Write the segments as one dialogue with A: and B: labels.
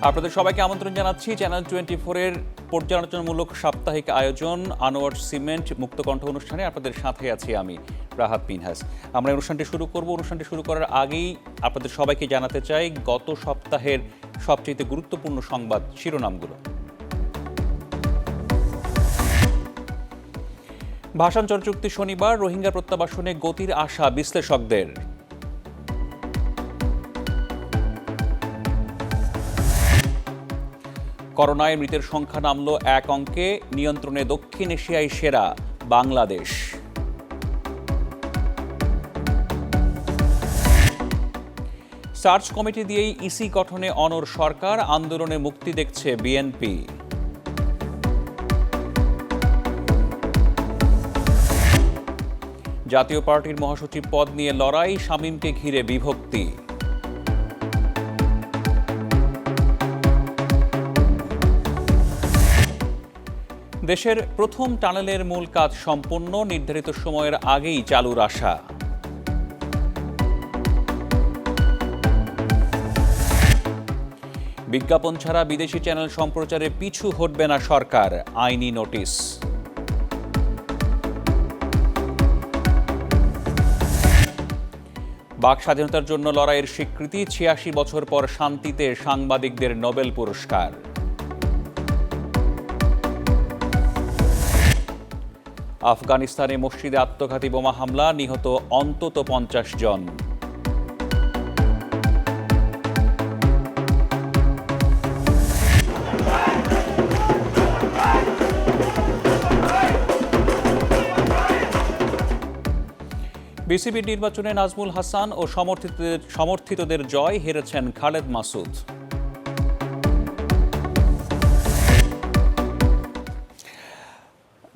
A: আপনাদের সবাইকে আমন্ত্রণ জানাচ্ছি চ্যানেল 24 এর পর্যালোচনামূলক সাপ্তাহিক আয়োজন আনোয়ার সিমেন্ট মুক্তকণ্ঠ অনুষ্ঠানে। আপনাদের সাথে আছি আমি রাহাত মিনহাস। আমরা অনুষ্ঠানটি শুরু করার আগেই আপনাদের সবাইকে জানাতে চাই গত সপ্তাহের সবচেয়ে গুরুত্বপূর্ণ সংবাদ শিরোনামগুলো। ভাষান্তর চুক্তি শনিবার, রোহিঙ্গা প্রত্যাবাসনে গতির আশা বিশ্লেষকদের। করোনায় মৃতের সংখ্যা নামল এক অঙ্কে, নিয়ন্ত্রণে দক্ষিণ এশিয়ায় সেরা বাংলাদেশ। সার্চ কমিটি দিয়েই ইসি গঠনে অনড় সরকার, আন্দোলনে মুক্তি দেখছে বিএনপি। জাতীয় পার্টির মহাসচিব পদ নিয়ে লড়াই, শামীমকে ঘিরে বিভক্তি। দেশের প্রথম টানেলের মূল কাজ সম্পন্ন, নির্ধারিত সময়ের আগেই চালুর আশা। বিজ্ঞাপন ছাড়া বিদেশি চ্যানেল সম্প্রচারে পিছু হটবে না সরকার, আইনি নোটিশ। বাক স্বাধীনতার জন্য লড়াইয়ের স্বীকৃতি, ৮৬ বছর পর শান্তিতে সাংবাদিকদের নোবেল পুরস্কার। আফগানিস্তানে মসজিদে আত্মঘাতী বোমা হামলা, নিহত অন্তত ৫০ জন। বিসিবির নির্বাচনে নাজমুল হাসান ও সমর্থিতদের জয়, হেরেছেন খালেদ মাসুদ।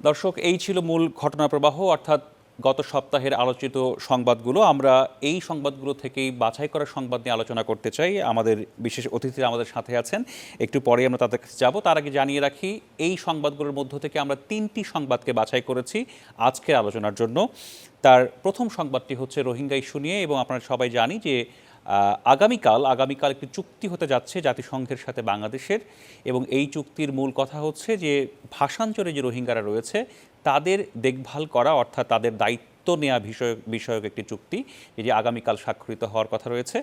A: দর্শক, এই ছিল মূল ঘটনা প্রবাহ, অর্থাৎ গত সপ্তাহের আলোচিত সংবাদগুলো। আমরা এই সংবাদগুলো থেকেই বাছাই করা সংবাদ নিয়ে আলোচনা করতে চাই। আমাদের বিশেষ অতিথিরা আমাদের সাথে আছেন, একটু পরে আমরা তাদের কাছে যাব। তার আগে জানিয়ে রাখি, এই সংবাদগুলোর মধ্য থেকে আমরা 3টি সংবাদকে বাছাই করেছি আজকের আলোচনার জন্য। তার প্রথম সংবাদটি হচ্ছে রোহিঙ্গা ইস্যু নিয়ে, এবং আপনারা সবাই জানি যে আগামীকাল একটি চুক্তি হতে যাচ্ছে জাতিসংঘের সাথে বাংলাদেশের, এবং এই চুক্তির মূল কথা হচ্ছে যে ভাষান্তরে যে রোহিঙ্গারা রয়েছে তাদের দেখভাল করা, অর্থাৎ তাদের দায়িত্ব নেওয়া বিষয়ক একটি চুক্তি, যেটি আগামীকাল স্বাক্ষরিত হওয়ার কথা রয়েছে।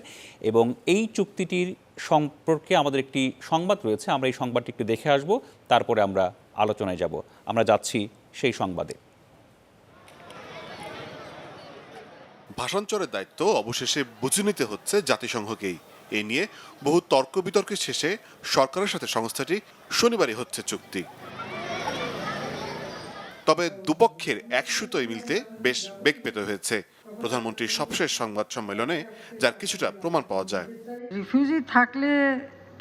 A: এবং এই চুক্তিটির সম্পর্কে আমাদের একটি সংবাদ রয়েছে, আমরা এই সংবাদটি একটু দেখে আসব, তারপরে আমরা আলোচনায় যাব। আমরা যাচ্ছি সেই সংবাদে।
B: ভাষান্তরের দায়িত্ব অবশেষে বুঝে নিতে হচ্ছে জাতিসংঘকেই। এ নিয়ে বহু তর্ক বিতর্কের শেষে সরকারের সাথে সংস্থাটি শনিবারই হচ্ছে চুক্তি। তবে দুপক্ষের এক সুতোয় মিলতে বেশ বেগ পেতে হয়েছে। প্রধানমন্ত্রীর সবশেষ সংবাদ সম্মেলনে যার কিছুটা প্রমাণ পাওয়া যায়।
C: রিফিউজি থাকলে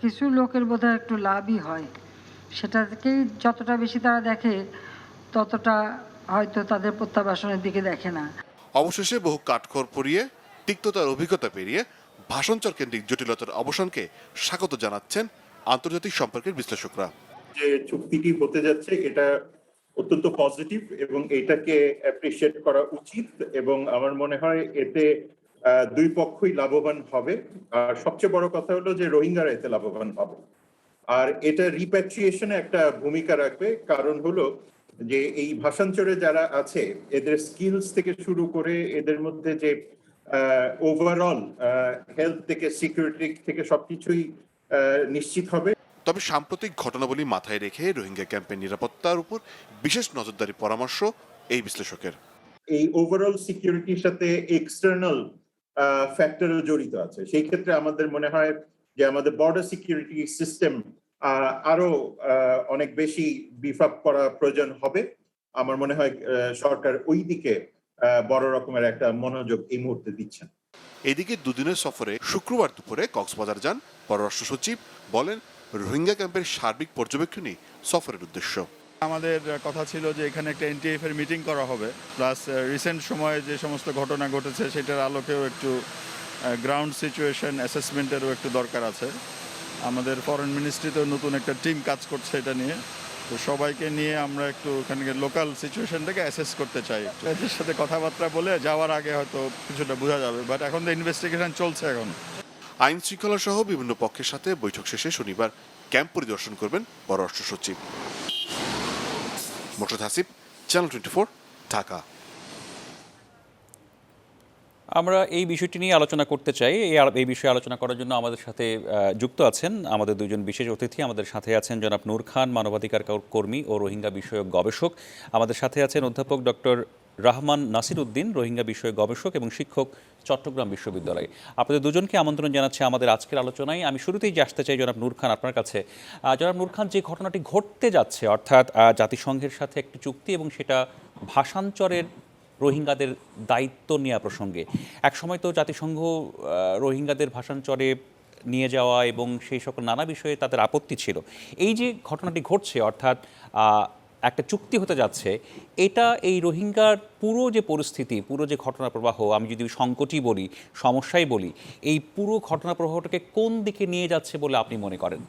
C: কিছু লোকের বোধহয় একটু লাভই হয়, সেটাকেই যতটা বেশি তারা দেখে ততটা হয়তো তাদের প্রত্যাবাসনের দিকে দেখে না।
B: অবশেষে বহু কাঠখড় পরিয়ে তিক্ততার অভিজ্ঞতা পেরিয়ে ভাষান্তর কেন্দ্রিক জটিলতার অবসানকে স্বাগত জানাচ্ছেন আন্তর্জাতিক সম্পর্কের বিশ্লেষকরা।
D: যে চুক্তিটি হতে যাচ্ছে এটা অত্যন্ত পজিটিভ এবং এটাকে অ্যাপ্রিশিয়েট করা উচিত, এবং আমার মনে হয় এতে দুই পক্ষই লাভবান হবে। আর সবচেয়ে বড় কথা হলো যে রোহিঙ্গারা এতে লাভবান হবে, আর এটা রিপ্যাট্রিয়েশনে একটা ভূমিকা রাখবে। কারণ হলো যে এই ভাষান্তরে যারা আছে এদের স্কিলস থেকে শুরু করে এদের মধ্যে যে ওভারঅল হেলথ থেকে সিকিউরিটি থেকে সবকিছুই নিশ্চিত হবে।
B: তবে সাম্প্রতিক ঘটনাবলী মাথায় রেখে রোহিঙ্গা ক্যাম্পের নিরাপত্তার উপর বিশেষ নজরদারি পরামর্শ এই বিশ্লেষকের।
D: এই ওভারঅল সিকিউরিটির সাথে এক্সটার্নাল ফ্যাক্টরও জড়িত আছে। সেই ক্ষেত্রে আমাদের মনে হয় যে আমাদের বর্ডার সিকিউরিটি সিস্টেম আরো অনেক বেশি বিফ আপ করা প্রয়োজন হবে। আমার মনে হয় সরকার ওই দিকে বড় রকমের একটা মনোযোগ এই মুহূর্তে দিচ্ছেন।
B: এদিকে দুদিনের সফরে শুক্রবার দুপুরে কক্সবাজার যান পররাষ্ট্র সচিব। বলেন, রোহিঙ্গা ক্যাম্পের সার্বিক পর্যবেক্ষণই সফরের উদ্দেশ্য।
E: আমাদের কথা ছিল যে এখানে একটা এনটিএফ এর মিটিং করা হবে, প্লাস রিসেন্ট সময়ে যে সমস্ত ঘটনা ঘটেছে সেটার আলোকেও একটু গ্রাউন্ড সিচুয়েশন অ্যাসেসমেন্টেরও একটু দরকার আছে। আমাদের ফরেন মিনিস্ট্রিতেও নতুন একটা টিম কাজ করছে এটা নিয়ে। তো সবাইকে নিয়ে আমরা একটু ওখানকার লোকাল সিচুয়েশনটাকে অ্যাসেস করতে চাই। এদের সাথে কথাবার্তা বলে যাওয়ার আগে হয়তো কিছুটা বোঝা যাবে, বাট এখন তো ইনভেস্টিগেশন চলছে এখন।
B: আইন শৃঙ্খলা সহ বিভিন্ন পক্ষের সাথে বৈঠক শেষে শনিবার ক্যাম্প পরিদর্শন করবেন পররাষ্ট্র সচিব। মোর্শেদ হাসিব, চ্যানেল 24, ঢাকা।
A: আমরা এই বিষয়টি নিয়ে আলোচনা করতে চাই। এই বিষয়ে আলোচনা করার জন্য আমাদের সাথে যুক্ত আছেন আমাদের দুজন বিশেষ অতিথি। আমাদের সাথে আছেন জনাব নূর খান, মানবাধিকার কর্মী ও রোহিঙ্গা বিষয়ক গবেষক। আমাদের সাথে আছেন অধ্যাপক ডক্টর রহমান নাসির উদ্দিন, রোহিঙ্গা বিষয়ক গবেষক এবং শিক্ষক, চট্টগ্রাম বিশ্ববিদ্যালয়। আপনাদের দুজনকে আমন্ত্রণ জানাচ্ছি আমাদের আজকের আলোচনায়। আমি শুরুতেই আসতে চাই জনাব নূর খান আপনার কাছে। জনাব নূর খান, যে ঘটনাটি ঘটতে যাচ্ছে, অর্থাৎ জাতিসংঘের সাথে একটি চুক্তি এবং সেটা ভাষান্তরের রোহিঙ্গাদের দায়িত্ব নেওয়া প্রসঙ্গে, একসময় তো জাতিসংঘ রোহিঙ্গাদের ভাষান্তরে নিয়ে যাওয়া এবং সেই সকল নানা বিষয়ে তাদের আপত্তি ছিল। এই যে ঘটনাটি ঘটছে, অর্থাৎ একটা চুক্তি হতে যাচ্ছে, এটা এই রোহিঙ্গার পুরো যে পরিস্থিতি, পুরো যে ঘটনা প্রবাহ, আমি যদি সংকটই বলি, সমস্যাই বলি, এই পুরো ঘটনা প্রবাহটাকে কোন দিকে নিয়ে যাচ্ছে বলে আপনি মনে করেন?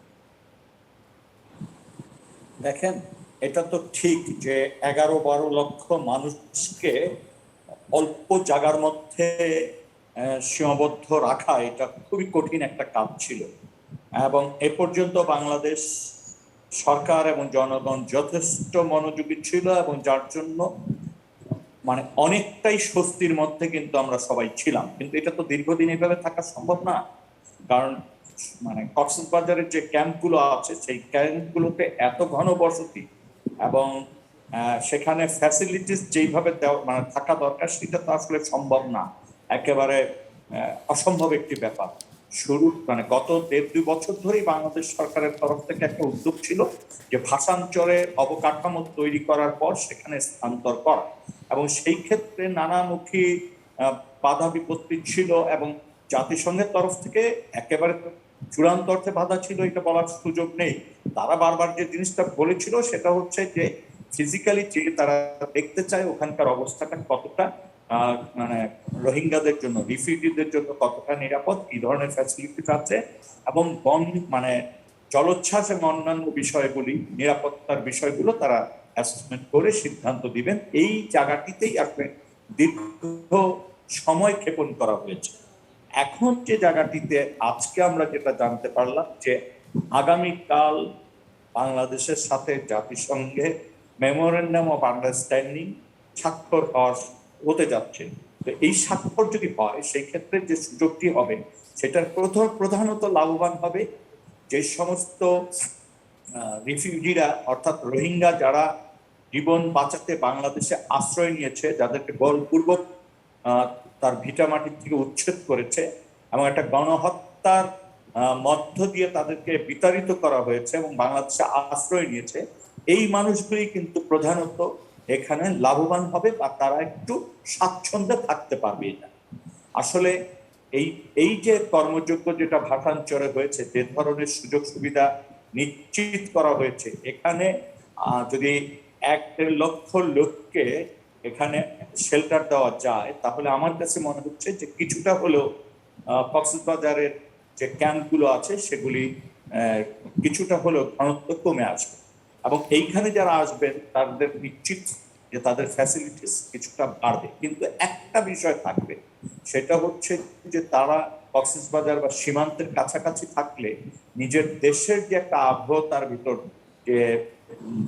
F: দেখেন, এটা তো ঠিক যে 11-12 লক্ষ মানুষকে অল্প জায়গার মধ্যে সীমাবদ্ধ রাখা এটা খুবই কঠিন একটা কাজ ছিল, এবং এ পর্যন্ত বাংলাদেশ সরকার এবং জনগণ যথেষ্ট মনোযোগী ছিল, এবং যার জন্য মানে অনেকটাই স্বস্তির মধ্যে কিন্তু আমরা সবাই ছিলাম। কিন্তু এটা তো দীর্ঘদিন এভাবে থাকা সম্ভব না, কারণ মানে কক্সবাজারের যে ক্যাম্পগুলো আছে সেই ক্যাম্পগুলোতে এত ঘনবসতি এবং সেখানে ফ্যাসিলিটিস যেইভাবে মানে থাকা দরকার সেটা তো আসলে সম্ভব না, একেবারে অসম্ভব একটি ব্যাপার। মানে গত 1.5-2 বছর ধরেই বাংলাদেশ সরকারের তরফ থেকে একটা উদ্যোগ ছিল যে ভাষান্তরে অবকাঠামো তৈরি করার পর সেখানে স্থানান্তর করা, এবং সেই ক্ষেত্রে নানামুখী বাধা বিপত্তি ছিল, এবং জাতিসংঘের তরফ থেকে একেবারে চূড়ান্ত অর্থে বাধা ছিল এটা বলার সুযোগ নেই। তারা বারবার যে জিনিসটা বলেছিল সেটা হচ্ছে যে ফিজিক্যালি যে তারা দেখতে চায় ওখানকার অবস্থাটা কতটা মানে রোহিঙ্গাদের জন্য, রিফিউজিদের জন্য কতটা নিরাপদ, কি ধরনের ফ্যাসিলিটি আছে, এবং মানে জলোচ্ছ্বাস এবং অন্যান্য বিষয়গুলি, নিরাপত্তার বিষয়গুলো তারা অ্যাসেসমেন্ট করে সিদ্ধান্ত দিবেন। এই জায়গাটিতেই আসলে দীর্ঘ সময় ক্ষেপণ করা হয়েছে। এখন যে জায়গাটিতে আজকে আমরা যেটা জানতে পারলাম যে আগামীকাল বাংলাদেশের সাথে জাতিসংঘে মেমোরেন্ডাম অফ আন্ডারস্ট্যান্ডিং স্বাক্ষর হতে যাচ্ছে। তো এই স্বাক্ষর যদি হয় সেই ক্ষেত্রে যে সুযোগটি হবে সেটার প্রধানত লাভবান হবে যে সমস্ত রিফিউজিরা, অর্থাৎ রোহিঙ্গা যারা জীবন বাঁচাতে বাংলাদেশে আশ্রয় নিয়েছে, যাদেরকে বলপূর্বক তার ভিটামাটির থেকে উচ্ছেদ করেছে এবং একটা গণহত্যার মধ্য দিয়ে তাদেরকে বিতাড়িত করা হয়েছে এবং বাংলাদেশে আশ্রয় নিয়েছে, এই মানুষগুলি কিন্তু প্রধানত এখানে লাভবান হবে বা তারা একটু স্বাচ্ছন্দ্যে থাকতে পারবে। এটা আসলে এই যে কর্মযোগ্য যেটা ভাষান্তরে হয়েছে, যে ধরনের সুযোগ সুবিধা নিশ্চিত করা হয়েছে, এখানে যদি 1-1.5 লক্ষ লোককে এখানে শেল্টার দেওয়া যায় তাহলে আমার কাছে মনে হচ্ছে যে কিছুটা হলেও কক্সবাজারের যে ক্যাম্পগুলো আছে সেগুলি কিছুটা হলেও ঘনত্ব কমে আসবে, এবং এইখানে যারা আসবেন তাদের নিশ্চিত যে তাদের ফ্যাসিলিটিস কিছুটা বাড়বে। কিন্তু একটা বিষয় থাকবে, সেটা হচ্ছে যে তারা কক্সবাজার বা সীমান্তের কাছাকাছি থাকলে নিজের দেশের যে একটা আবহাওয়া তার ভিতর যে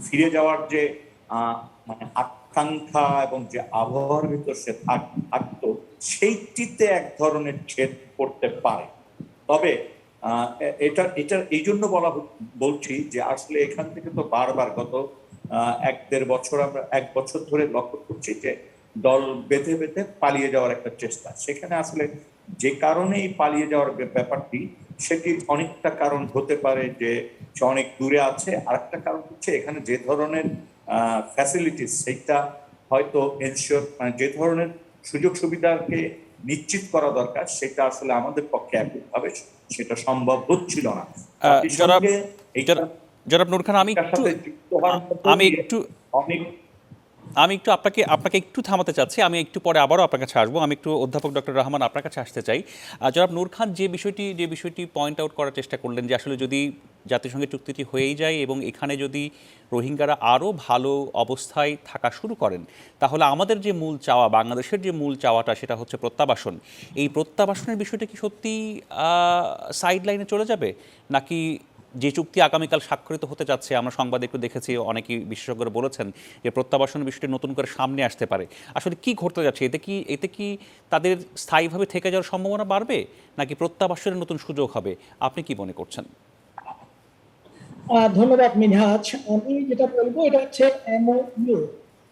F: ফিরে যাওয়ার যে মানে আকাঙ্ক্ষা এবং যে আবহাওয়ার ভিতর সে থাকতো সেইটিতে এক ধরনের ছেদ পড়তে পারে। তবে এটা এই জন্য বলছি যে আসলে এখান থেকে তো বারবার গত 1-1.5 বছর আমরা 1 বছর ধরে লক্ষ্য করছি যে দল বেঁধে বেঁধে পালিয়ে যাওয়ার একটা চেষ্টা। সেখানে আসলে যে কারণেই পালিয়ে যাওয়ার ব্যাপারটি, সেটি অনেকটা কারণ হতে পারে যে সে অনেক দূরে আছে, আর একটা কারণ হচ্ছে এখানে যে ধরনের ফ্যাসিলিটিস সেইটা হয়তো এনশিওর, মানে যে ধরনের সুযোগ সুবিধাকে নিশ্চিত করা দরকার সেটা আসলে আমাদের পক্ষে একভাবে সেটা সম্ভব হচ্ছিল না।
A: জনাব নূর খান, আমি একটু আমি একটু আপনাকে একটু থামাতে চাচ্ছি, আমি একটু পরে আবারও আপনার কাছে আসবো। আমি একটু অধ্যাপক ডক্টর রহমান আপনার কাছে আসতে চাই। জনাব নূর খান যে বিষয়টি পয়েন্ট আউট করার চেষ্টা করলেন যে আসলে যদি জাতিসংঘের চুক্তিটি হয়েই যায় এবং এখানে যদি রোহিঙ্গারা আরও ভালো অবস্থায় থাকা শুরু করেন, তাহলে আমাদের যে মূল চাওয়া, বাংলাদেশের যে মূল চাওয়াটা, সেটা হচ্ছে প্রত্যাবাসন। এই প্রত্যাবাসনের বিষয়টা কি সত্যি সাইড লাইনে চলে যাবে, নাকি যে চুক্তি আগামীকাল স্বাক্ষরিত হতে যাচ্ছে, আমরা সংবাদে একটু দেখেছি, অনেকেই বিশেষজ্ঞরা বলেছেন যে প্রত্যাবাসনের বিষয়টি নতুন করে সামনে আসতে পারে, আসলে কি ঘটতে যাচ্ছে? এতে কি তাদের স্থায়ীভাবে থেকে যাওয়ার সম্ভাবনা বাড়বে, নাকি প্রত্যাবাসনের নতুন সুযোগ হবে? আপনি কি মনে করছেন?
G: ধন্যবাদ মিনহাজ। আমি যেটা বলবো এটা হচ্ছে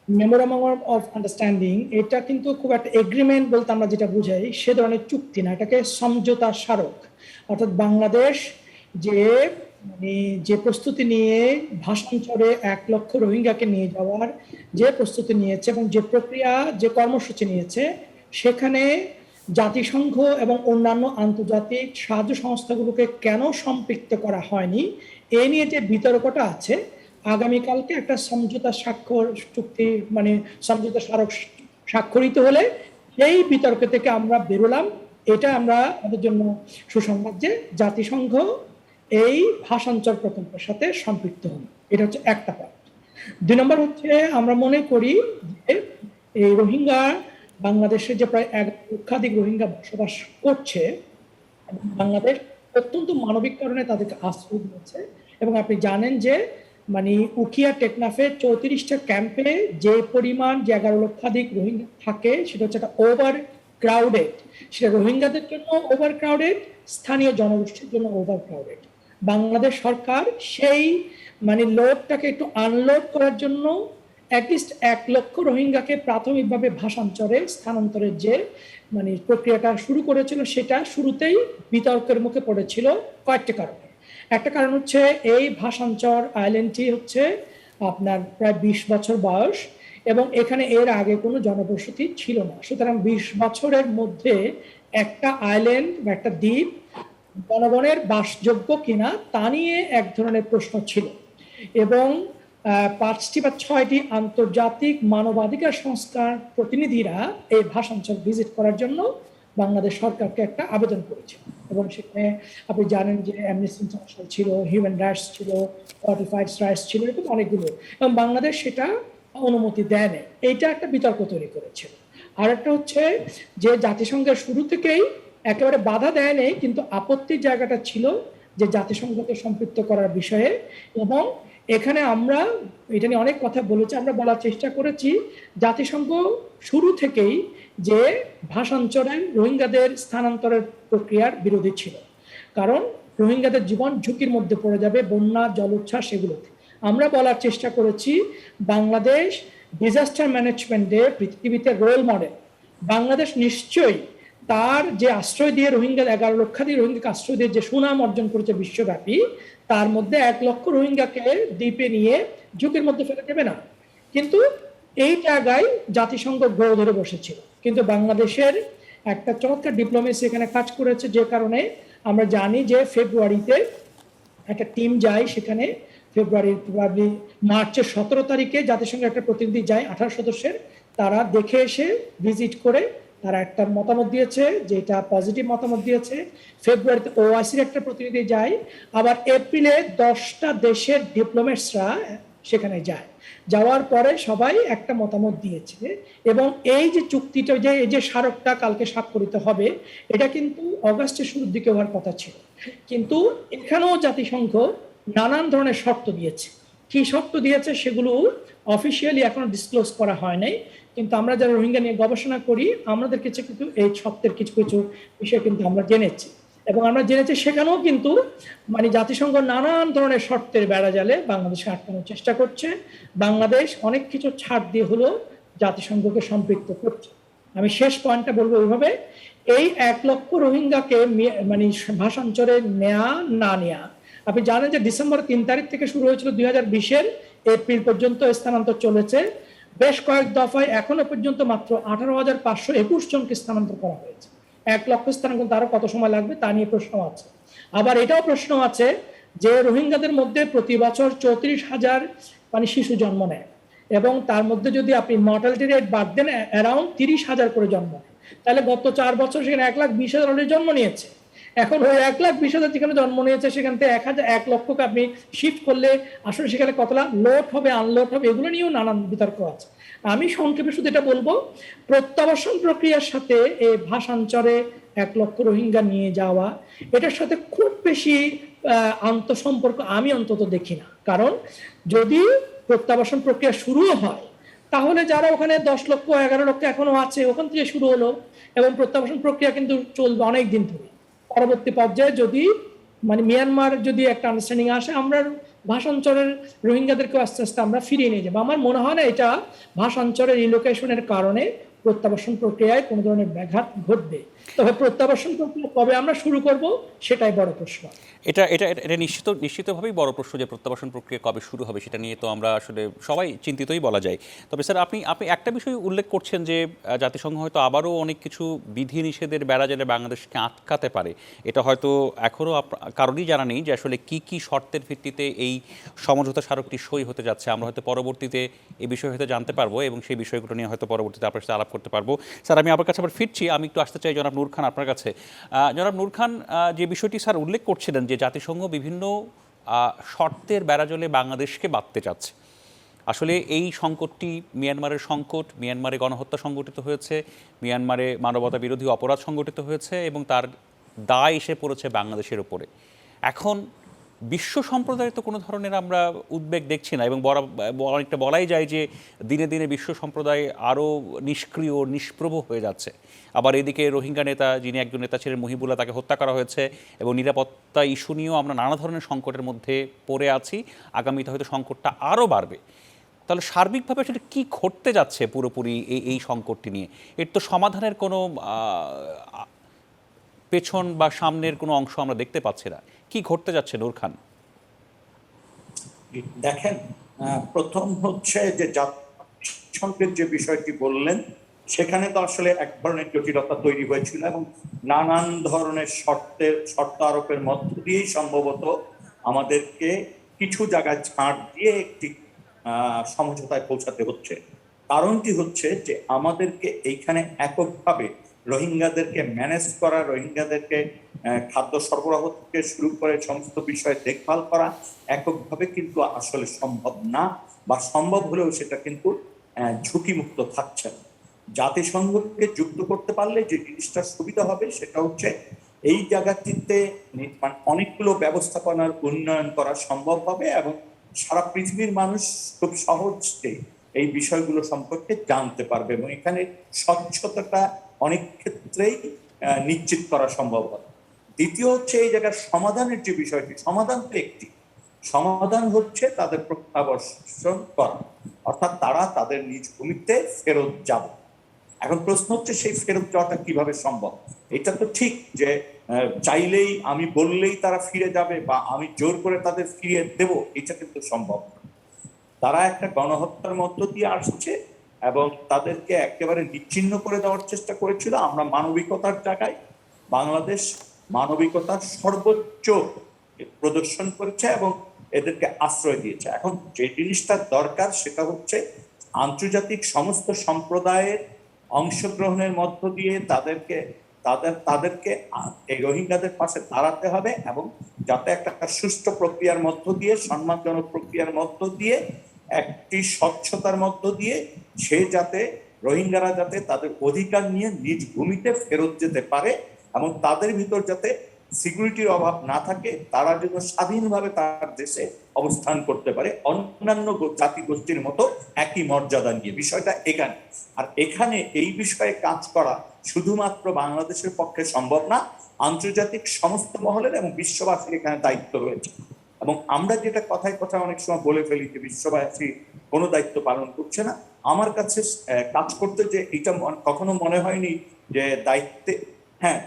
G: মেমোরান্ডাম অফ আন্ডারস্ট্যান্ডিং। এটা কিন্তু খুব একটা এগ্রিমেন্ট বলতে আমরা যেটা বুঝাই সে ধরনের চুক্তি না, এটাকে সমঝোতা স্মারক। অর্থাৎ বাংলাদেশ যে প্রস্তুতি নিয়ে ভাষান্তরে 1 লক্ষ রোহিঙ্গাকে নিয়ে যাওয়ার যে প্রস্তুতি নিয়েছে এবং যে প্রক্রিয়া, যে কর্মসূচি নিয়েছে, সেখানে জাতিসংঘ এবং অন্যান্য আন্তর্জাতিক সাহায্য সংস্থাগুলোকে কেন সম্পৃক্ত করা হয়নি এ নিয়ে যে বিতর্কটা আছে, আগামীকালকে একটা সমঝোতা চুক্তি সমঝোতা স্মারক স্বাক্ষরিত হলে এই বিতর্ক থেকে আমরা বেরোলাম। এটা আমরা আমাদের জন্য সুসংবাদ যে জাতিসংঘ এই ভাষান্তর প্রকল্পের সাথে সম্পৃক্ত হল। এটা হচ্ছে একটা পয়েন্ট। 2 নম্বর হচ্ছে আমরা মনে করি যে এই রোহিঙ্গা, বাংলাদেশে যে প্রায় 1 লক্ষাধিক রোহিঙ্গা বসবাস করছে, বাংলাদেশ অত্যন্ত মানবিক কারণে তাদেরকে আশ্রয় দিয়েছে। এবং আপনি জানেন যে উখিয়া টেকনাফে 34টা ক্যাম্পে যে পরিমাণ, যে 11 লক্ষাধিক রোহিঙ্গা থাকে, সেটা হচ্ছে একটা ওভার ক্রাউডেড। সেটা রোহিঙ্গাদের জন্য ওভার ক্রাউডেড, স্থানীয় জনগোষ্ঠীর জন্য ওভার ক্রাউডেড। বাংলাদেশ সরকার সেই লোডটাকে একটু আনলোড করার জন্য অ্যাটলিস্ট 1 লক্ষ রোহিঙ্গাকে প্রাথমিকভাবে ভাষান্তরে স্থানান্তরের যে প্রক্রিয়াটা শুরু করেছিল, সেটা শুরুতেই বিতর্কের মুখে পড়েছিল কয়েকটা কারণে। একটা কারণ হচ্ছে এই ভাষান্তর আইল্যান্ডটি হচ্ছে আপনার প্রায় 20 বছর বয়স এবং এখানে এর আগে কোনো জনবসতি ছিল না। সুতরাং 20 বছরের মধ্যে একটা আইল্যান্ড বা একটা দ্বীপ জনগণের বাসযোগ্য কিনা তা নিয়ে এক ধরনের প্রশ্ন ছিল। এবং 5টি বা 6টি আন্তর্জাতিক মানবাধিকার সংস্থার প্রতিনিধিরা এই ভাষাঞ্চল ভিজিট করার জন্য বাংলাদেশ সরকারকে একটা আবেদন করেছিল। এবং সেখানে আপনি জানেন যে অ্যামনেস্টি ইন্টারন্যাশনাল ছিল, হিউম্যান রাইটস ছিল, ফর্টিফাইড রাইটস ছিল, এরকম অনেকগুলো, এবং বাংলাদেশ সেটা অনুমতি দেয় না। এইটা একটা বিতর্ক তৈরি করেছিল। আর একটা হচ্ছে যে জাতিসংঘের শুরু থেকেই একেবারে বাধা দেয় নেই, কিন্তু আপত্তির জায়গাটা ছিল যে জাতিসংঘকে সম্পৃক্ত করার বিষয়ে। এবং এখানে আমরা এটা নিয়ে অনেক কথা বলেছি, আমরা বলার চেষ্টা করেছি জাতিসংঘ শুরু থেকেই যে ভাষান্তরের, রোহিঙ্গাদের স্থানান্তরের প্রক্রিয়ার বিরোধী ছিল। কারণ রোহিঙ্গাদের জীবন ঝুঁকির মধ্যে পড়ে যাবে, বন্যা, জলোচ্ছ্বাস, এগুলোতে। আমরা বলার চেষ্টা করেছি বাংলাদেশ ডিজাস্টার ম্যানেজমেন্টে পৃথিবীতে রোল মডেল। বাংলাদেশ নিশ্চয়ই তার যে আশ্রয় দিয়ে রোহিঙ্গা, 11 লক্ষাধিক রোহিঙ্গাকে আশ্রয় দিয়ে যে সুনাম অর্জন করেছে বিশ্বব্যাপী, তার মধ্যে 1 লক্ষ রোহিঙ্গাকে দ্বীপে নিয়ে ঝুঁকির মধ্যে ফেলে দেবে না। কিন্তু এই জায়গায় জাতিসংঘ গোড় ধরে বসেছিল। কিন্তু বাংলাদেশের একটা চমৎকার ডিপ্লোমেসি এখানে কাজ করেছে, যে কারণে আমরা জানি যে ফেব্রুয়ারিতে একটা টিম যায় সেখানে। মার্চের 17 তারিখে জাতিসংঘের একটা প্রতিনিধি যায় 18 সদস্যের। তারা দেখে এসে ভিজিট করে তারা একটা মতামত দিয়েছে, যেটা পজিটিভ মতামত দিয়েছে। ফেব্রুয়ারিতে ওআইসির একটা প্রতিনিধি যায়। আবার এপ্রিলে 10টা দেশের ডিপ্লোমেটসরা সেখানে যায়। যাওয়ার পরে সবাই একটা মতামত দিয়েছে। এবং এই যে চুক্তিটা, এই যে স্মারকটা কালকে স্বাক্ষরিত হবে, এটা কিন্তু অগাস্টের শুরুর দিকে হওয়ার কথা ছিল। কিন্তু এখানেও জাতিসংঘ নানান ধরনের শর্ত দিয়েছে। কি শর্ত দিয়েছে সেগুলো অফিসিয়ালি এখনো ডিসক্লোজ করা হয় নাই, কিন্তু আমরা যারা রোহিঙ্গা নিয়ে গবেষণা করি আমাদের কাছে কিন্তু এই শর্তের কিছু কিছু বিষয় কিন্তু আমরা জেনেছি। এবং আমরা জেনেছি সেখানেও কিন্তু জাতিসংঘ নানান ধরনের শর্তের বেড়াজালে বাংলাদেশকে আটকানোর চেষ্টা করছে। বাংলাদেশ অনেক কিছু ছাড় দিয়ে হলো জাতিসংঘকে সম্পৃক্ত করছে। আমি শেষ পয়েন্টটা বলবো এইভাবে, এই 1 লক্ষ রোহিঙ্গাকে ভাষান্তরে নেয়া না নেয়া, আপনি জানেন যে ডিসেম্বর 3 তারিখ থেকে শুরু হয়েছিল 2020-এর এপ্রিল পর্যন্ত স্থানান্তর চলেছে। বেশ কয়েক দফায় এখনো পর্যন্ত মাত্র 18,521 জনকে স্থানান্তর করা হয়েছে। 1 লক্ষ স্থানান্তর আরো কত সময় লাগবে তা নিয়ে প্রশ্ন আছে। আবার এটাও প্রশ্ন আছে যে রোহিঙ্গাদের মধ্যে প্রতি বছর 34,000 শিশু জন্ম নেয়। এবং তার মধ্যে যদি আপনি মর্টালিটি রেট বাদ দেন অ্যারাউন্ড 30,000 করে জন্ম হয়, তাহলে গত 4 বছর সেখানে 1,20,000 অলরেডি জন্ম নিয়েছে। এখন ওই 1,20,000 যেখানে জন্ম নিয়েছে সেখান থেকে 1 লক্ষকে আপনি শিফট করলে আসলে সেখানে কতটা লোড হবে আনলোড হবে এগুলো নিয়েও নানান বিতর্ক আছে। আমি সংক্ষেপে শুধু এটা বলবো, প্রত্যাবাসন প্রক্রিয়ার সাথে এই ভাষাঞ্চরে 1 লক্ষ রোহিঙ্গা নিয়ে যাওয়া এটার সাথে খুব বেশি আন্তঃসম্পর্ক আমি অন্তত দেখি না। কারণ যদি প্রত্যাবাসন প্রক্রিয়া শুরুও হয় তাহলে যারা ওখানে 10 লক্ষ 11 লক্ষ এখনো আছে ওখান থেকে শুরু হলো, এবং প্রত্যাবাসন প্রক্রিয়া কিন্তু চলবে অনেক দিন ধরে। পরবর্তী পর্যায়ে যদি মানে মিয়ানমার যদি একটা আন্ডারস্ট্যান্ডিং আসে, আমরা ভাষাঞ্চলের রোহিঙ্গাদেরকে আস্তে আস্তে আমরা ফিরিয়ে নিয়ে যাবো। আমার মনে হয় না এটা ভাষাঞ্চলের রিলোকেশনের কারণে প্রত্যাবাসন প্রক্রিয়ায় কোনো ধরনের ব্যাঘাত ঘটবে। তবে প্রত্যাবাসন প্রক্রিয়া কবে আমরা শুরু করব সেটাই বড় প্রশ্ন।
A: এটা এটা এটা নিশ্চিতভাবেই বড় প্রশ্ন যে প্রত্যাবাসন প্রক্রিয়া কবে শুরু হবে সেটা নিয়ে তো আমরা আসলে সবাই চিন্তিতই বলা যায়। তবে স্যার আপনি একটা বিষয় উল্লেখ করছেন যে জাতিসংঘ হয়তো আবারও অনেক কিছু বিধিনিষেধের বেড়াজালে বাংলাদেশকে আটকাতে পারে। এটা হয়তো এখনও কারোরই জানা নেই যে আসলে কি শর্তের ভিত্তিতে এই সমঝোতা স্মারকটি সই হতে যাচ্ছে। আমরা হয়তো পরবর্তীতে এই বিষয়ে হয়তো জানতে পারবো এবং সেই বিষয়গুলো নিয়ে হয়তো পরবর্তীতে আপনার সাথে আলাপ করতে পারবো। স্যার আমি আপনার কাছে আবার ফিরছি, আমি একটু আসতে চাই জনাব নূর খান আপনার কাছে। জনাব নূর খান, যে বিষয়টি স্যার উল্লেখ করছিলেন যে জাতিসংঘ বিভিন্ন শর্তের বেড়াজলে বাংলাদেশকে বাঁধতে চাচ্ছে। আসলে এই সংকটটি মিয়ানমারের সংকট, মিয়ানমারে গণহত্যা সংগঠিত হয়েছে, মিয়ানমারে মানবতা বিরোধী অপরাধ সংগঠিত হয়েছে এবং তার দায় এসে পড়েছে বাংলাদেশের উপরে। এখন বিশ্ব সম্প্রদায়ের তো কোনো ধরনের আমরা উদ্বেগ দেখছি না, এবং অনেকটা বলাই যায় যে দিনে দিনে বিশ্ব সম্প্রদায় আরও নিষ্ক্রিয় নিষ্প্রভ হয়ে যাচ্ছে। আবার এদিকে রোহিঙ্গা নেতা, যিনি একজন নেতা ছিলেন মহিবুল্লাহ, তাকে হত্যা করা হয়েছে এবং নিরাপত্তা ইস্যু নিয়েও আমরা নানা ধরনের সংকটের মধ্যে পড়ে আছি। আগামীতে হয়তো সংকটটা আরও বাড়বে। তাহলে সার্বিকভাবে আসলে কী ঘটতে যাচ্ছে পুরোপুরি এই সংকটটি নিয়ে? এর তো সমাধানের কোনো পেছন বা সামনের কোনো অংশ আমরা দেখতে পাচ্ছি না। কি ঘটতে যাচ্ছে নূর খান?
F: দেখেন, প্রথম হচ্ছে যে জাতিসংঘের যে বিষয়টি বললেন সেখানে তো আসলে এক ধরনের জটিলতা তৈরি হয়েছিল এবং নানান ধরনের শর্ত আরোপের মধ্য দিয়েই সম্ভবত আমাদেরকে কিছু জায়গায় ছাড় দিয়ে একটি সমঝোতায় পৌঁছাতে হচ্ছে। কারণটি হচ্ছে যে আমাদেরকে এইখানে এককভাবে রোহিঙ্গাদেরকে ম্যানেজ করা, রোহিঙ্গাদেরকে খাদ্য সরবরাহ থেকে শুরু করে সমস্ত বিষয়ে দেখভাল করা এককভাবে কিন্তু আসলে সম্ভব না, বা সম্ভব হলেও সেটা কিন্তু ঝুঁকিমুক্ত থাকছে না। জাতিসংঘকে যুক্ত করতে পারলে যে জিনিসটা সুবিধা হবে সেটা হচ্ছে এই জায়গাটিতে অনেকগুলো ব্যবস্থাপনার উন্নয়ন করা সম্ভব হবে এবং সারা পৃথিবীর মানুষ খুব সহজে এই বিষয়গুলো সম্পর্কে জানতে পারবে এবং এখানে স্বচ্ছতাটা অনেক ক্ষেত্রেই নিশ্চিত করা সম্ভব হবে। দ্বিতীয় হচ্ছে এই জায়গার সমাধানের যে বিষয়টি, সমাধান তো একটি, সমাধান হচ্ছে তাদের প্রত্যাবর্তন করা, অর্থাৎ তারা তাদের নিজ ভূমিতে ফেরত যাবে। এখন প্রশ্ন হচ্ছে সেই ফেরত যাওয়াটা কিভাবে সম্ভব? এটা তো ঠিক যে চাইলেই আমি বললেই তারা ফিরে যাবে বা আমি জোর করে তাদের ফিরিয়ে দেব, এটা কিন্তু সম্ভব না। তারা একটা গণহত্যার মধ্য দিয়ে আসছে এবং তাদেরকে একেবারে নিচ্ছিন্ন করে দেওয়ার চেষ্টা করেছিল। আমরা মানবিকতার জায়গায় বাংলাদেশ মানবিকতার সর্বোচ্চ প্রদর্শন করেছে এবং এদেরকে আশ্রয় দিয়েছে। এখন যে জিনিসটা দরকার সেটা হচ্ছে আন্তর্জাতিক সমস্ত সম্প্রদায়ের অংশগ্রহণের মধ্য দিয়ে তাদেরকে এই রোহিঙ্গাদের পাশে দাঁড়াতে হবে এবং যাতে একটা সুষ্ঠু প্রক্রিয়ার মধ্য দিয়ে, সম্মানজনক প্রক্রিয়ার মধ্য দিয়ে, একটি স্বচ্ছতার মধ্য দিয়ে যাতে রোহিঙ্গারা যাতে তাদের অধিকার নিয়ে নিজ ভূমিতে ফেরত যেতে পারে এবং তাদের ভিতর যাতে সিকিউরিটির অভাব না থাকে, তারা যেন স্বাধীনভাবে তার দেশে অবস্থান করতে পারে অন্যান্য জাতি গোষ্ঠীর মতো একই মর্যাদা নিয়ে। বিষয়টা এখানে, আর এখানে এই বিষয়ে কাজ করা শুধুমাত্র বাংলাদেশের পক্ষে সম্ভব না, আন্তর্জাতিক সমস্ত মহলের এবং বিশ্ববাসীর এখানে দায়িত্ব রয়েছে। এবং আমরা যেটা কথায় অনেক সময় বলে ফেলি যে বিশ্ববাসী কোনো দায়িত্ব পালন করছে না, আমার কাছে কাজ করতে যে এটা কখনো মনে হয়নি যে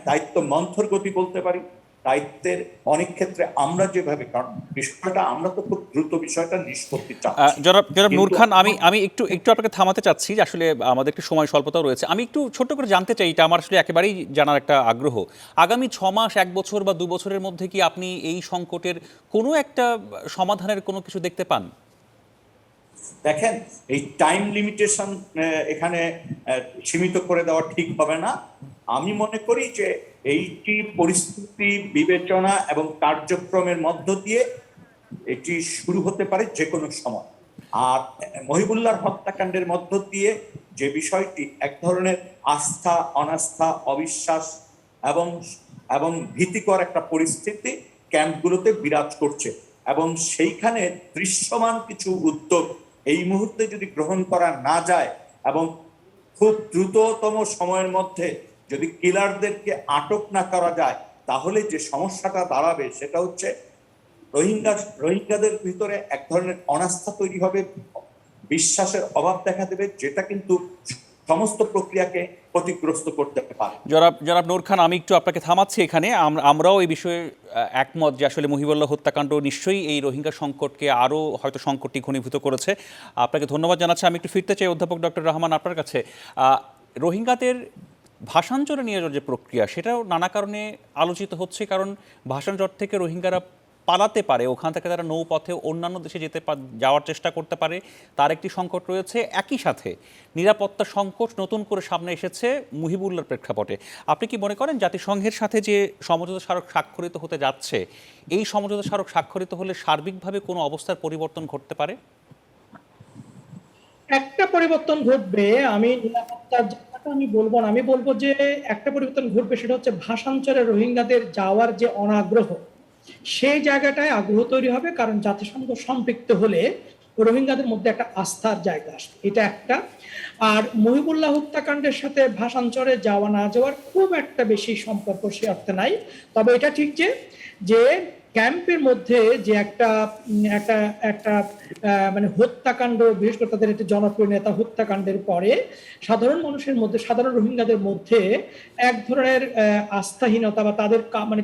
F: দায়িত্ব মন্থর গতি বলতে পারি। দায়িত্বের অনেক ক্ষেত্রে আমরা যেভাবে, কারণ বিষয়টা আমরা তো খুব দ্রুত বিষয়টা নিষ্পত্তি চাচ্ছি।
A: জনাব নূর খান, আমি একটু আপনাকে থামাতে চাচ্ছি, আসলে আমাদের একটু সময় স্বল্পতাও রয়েছে। আমি একটু ছোট্ট করে জানতে চাই, এটা আমার আসলে একেবারেই জানার একটা আগ্রহ, আগামী 6 মাস, 1 বছর বা 2 বছরের মধ্যে কি আপনি এই সংকটের কোনো একটা সমাধানের কোনো কিছু দেখতে পান?
F: দেখেন, এই টাইম লিমিটেশন এখানে সীমিত করে দেওয়া ঠিক হবে না। আমি মনে করি যে এইটি পরিস্থিতি বিবেচনা এবং কার্যক্রমের মধ্য দিয়ে এটি শুরু হতে পারে যে কোনো সময়। আর মহিবুল্লাহর হত্যাকাণ্ডের মধ্য দিয়ে যে বিষয়টি এক ধরনের আস্থা, অনাস্থা, অবিশ্বাস এবং এবং ভীতিকর একটা পরিস্থিতি ক্যাম্পগুলোতে বিরাজ করছে, এবং সেইখানে দৃশ্যমান কিছু উদ্যোগ এই মুহূর্তে যদি গ্রহণ করা না যায় এবং খুব দ্রুততম সময়ের মধ্যে যদি কিলারদেরকে আটক না করা যায়, তাহলে যে সমস্যাটা দাঁড়াবে সেটা হচ্ছে রোহিঙ্গাদের ভিতরে এক ধরনের অনাস্থা তৈরি হবে, বিশ্বাসের অভাব দেখা দেবে, যেটা কিন্তু সমস্ত প্রক্রিয়াকে ক্ষতিগ্রস্ত করতে পারে।
A: জনাব নূর খান, আমি একটু আপনাকে থামাচ্ছি এখানে। আমরাও এই বিষয়ে একমত যে আসলে মহিবুল্লাহ হত্যাকাণ্ড নিশ্চয়ই এই রোহিঙ্গা সংকটকে আরও হয়তো সংকটটি ঘনীভূত করেছে। আপনাকে ধন্যবাদ জানাচ্ছি। আমি একটু ফিরতে চাই অধ্যাপক ডক্টর রহমান আপনার কাছে। রোহিঙ্গাদের ভাষান্তরে নিয়ে যাওয়ার যে প্রক্রিয়া, সেটাও নানা কারণে আলোচিত হচ্ছে, কারণ ভাষান্তর থেকে রোহিঙ্গারা পালাতে পারে, ওখান থেকে তারা নৌপথে অন্যান্য দেশে যাওয়ার চেষ্টা করতে পারে, তার একটি সংকট রয়েছে। একই সাথে নিরাপত্তা সংকট নতুন করে সামনে এসেছে মুহিবুল্লাহর প্রেক্ষাপটে। আপনি কি মনে করেন জাতিসংঘের সাথে যে সমঝোতা স্মারক স্বাক্ষরিত হতে যাচ্ছে, এই সমঝোতা স্মারক স্বাক্ষরিত হলে সার্বিকভাবে কোনো অবস্থার পরিবর্তন ঘটতে পারে?
G: একটা পরিবর্তন ঘটবে, আমি নিরাপত্তার জায়গাটা আমি বলবো না, আমি বলবো যে একটা পরিবর্তন ঘটবে, সেটা হচ্ছে ভাষান্তরে রোহিঙ্গাদের যাওয়ার যে অনাগ্রহ, সেই জায়গাটায় আগ্রহ তৈরি হবে, কারণ জাতিসংঘ সম্পৃক্ত হলে রোহিঙ্গাদের মধ্যে একটা আস্থার জায়গা আসবে, এটা একটা। আর মহিবুল্লাহ হত্যাকাণ্ডের সাথে ভাষান্তরে যাওয়া না যাওয়ার খুব একটা বেশি সম্পর্ক সে অর্থে নাই। তবে এটা ঠিক যে ক্যাম্পের মধ্যে যে একটা একটা একটা মানে হত্যাকাণ্ড, বিশেষ করে তাদের একটা জনপ্রিয় নেতা হত্যাকাণ্ডের পরে সাধারণ মানুষের মধ্যে, সাধারণ রোহিঙ্গাদের মধ্যে এক ধরনের আস্থাহীনতা বা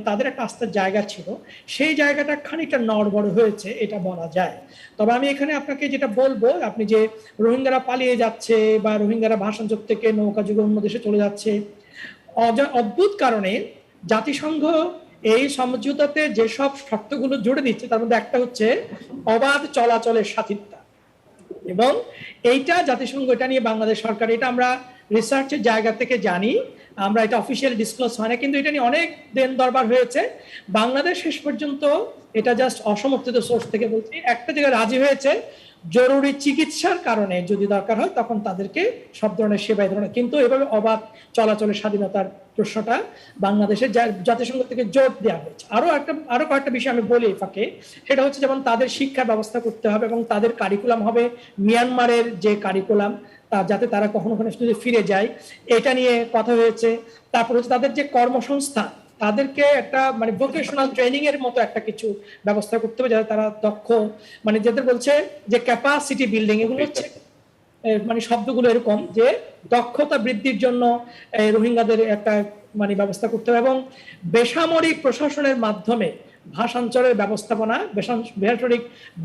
G: তাদের একটা আস্থার জায়গা ছিল, সেই জায়গাটা খানিকটা নড়বড় হয়েছে, এটা বলা যায়। তবে আমি এখানে আপনাকে যেটা বলবো, আপনি যে রোহিঙ্গারা পালিয়ে যাচ্ছে বা রোহিঙ্গারা ভাষান্তর থেকে নৌকা যুগে অন্য দেশে চলে যাচ্ছে, অদ্ভুত কারণে জাতিসংঘ এই সমঝোতাতে যেসব শর্তগুলো জুড়ে দিচ্ছে, তার মধ্যে একটা হচ্ছে অবাধ চলাচলের স্বাধীনতা, এবং এইটা জাতিসংঘ, এটা নিয়ে বাংলাদেশ সরকার, এটা আমরা রিসার্চের জায়গা থেকে জানি, আমরা এটা অফিসিয়ালি ডিসক্লোজ হয় না, কিন্তু এটা নিয়ে অনেক দেন দরবার হয়েছে। বাংলাদেশ শেষ পর্যন্ত, এটা জাস্ট অসমর্থিত সোর্স থেকে বলছি, একটা জায়গায় রাজি হয়েছে, জরুরি চিকিৎসার কারণে যদি দরকার হয় তখন তাদেরকে সব ধরনের সেবা ধরনের, কিন্তু এভাবে অবাধ চলাচলের স্বাধীনতার প্রশ্নটা বাংলাদেশের জাতিসংঘ থেকে জোর দেওয়া হয়েছে। আরো কয়েকটা বিষয় আমি বলি ফাঁকে, সেটা হচ্ছে যেমন তাদের শিক্ষা ব্যবস্থা করতে হবে এবং তাদের কারিকুলাম হবে মিয়ানমারের যে কারিকুলাম, যাতে তারা কখনো যদি ফিরে যায়, এটা নিয়ে কথা হয়েছে। তারপর হচ্ছে তাদের যে কর্মসংস্থান, তাদেরকে একটা মানে ভোকেশনাল ট্রেনিং এর মতো একটা কিছু ব্যবস্থা করতে হবে, যাতে তারা দক্ষ, মানে যাদের বলছে যে ক্যাপাসিটি বিল্ডিং, এগুলো হচ্ছে মানে শব্দগুলো এরকম যে দক্ষতা বৃদ্ধির জন্য রোহিঙ্গাদের একটা মানে ব্যবস্থা করতে হবে, এবং বেসামরিক প্রশাসনের মাধ্যমে ভাষান্তরের ব্যবস্থাপনা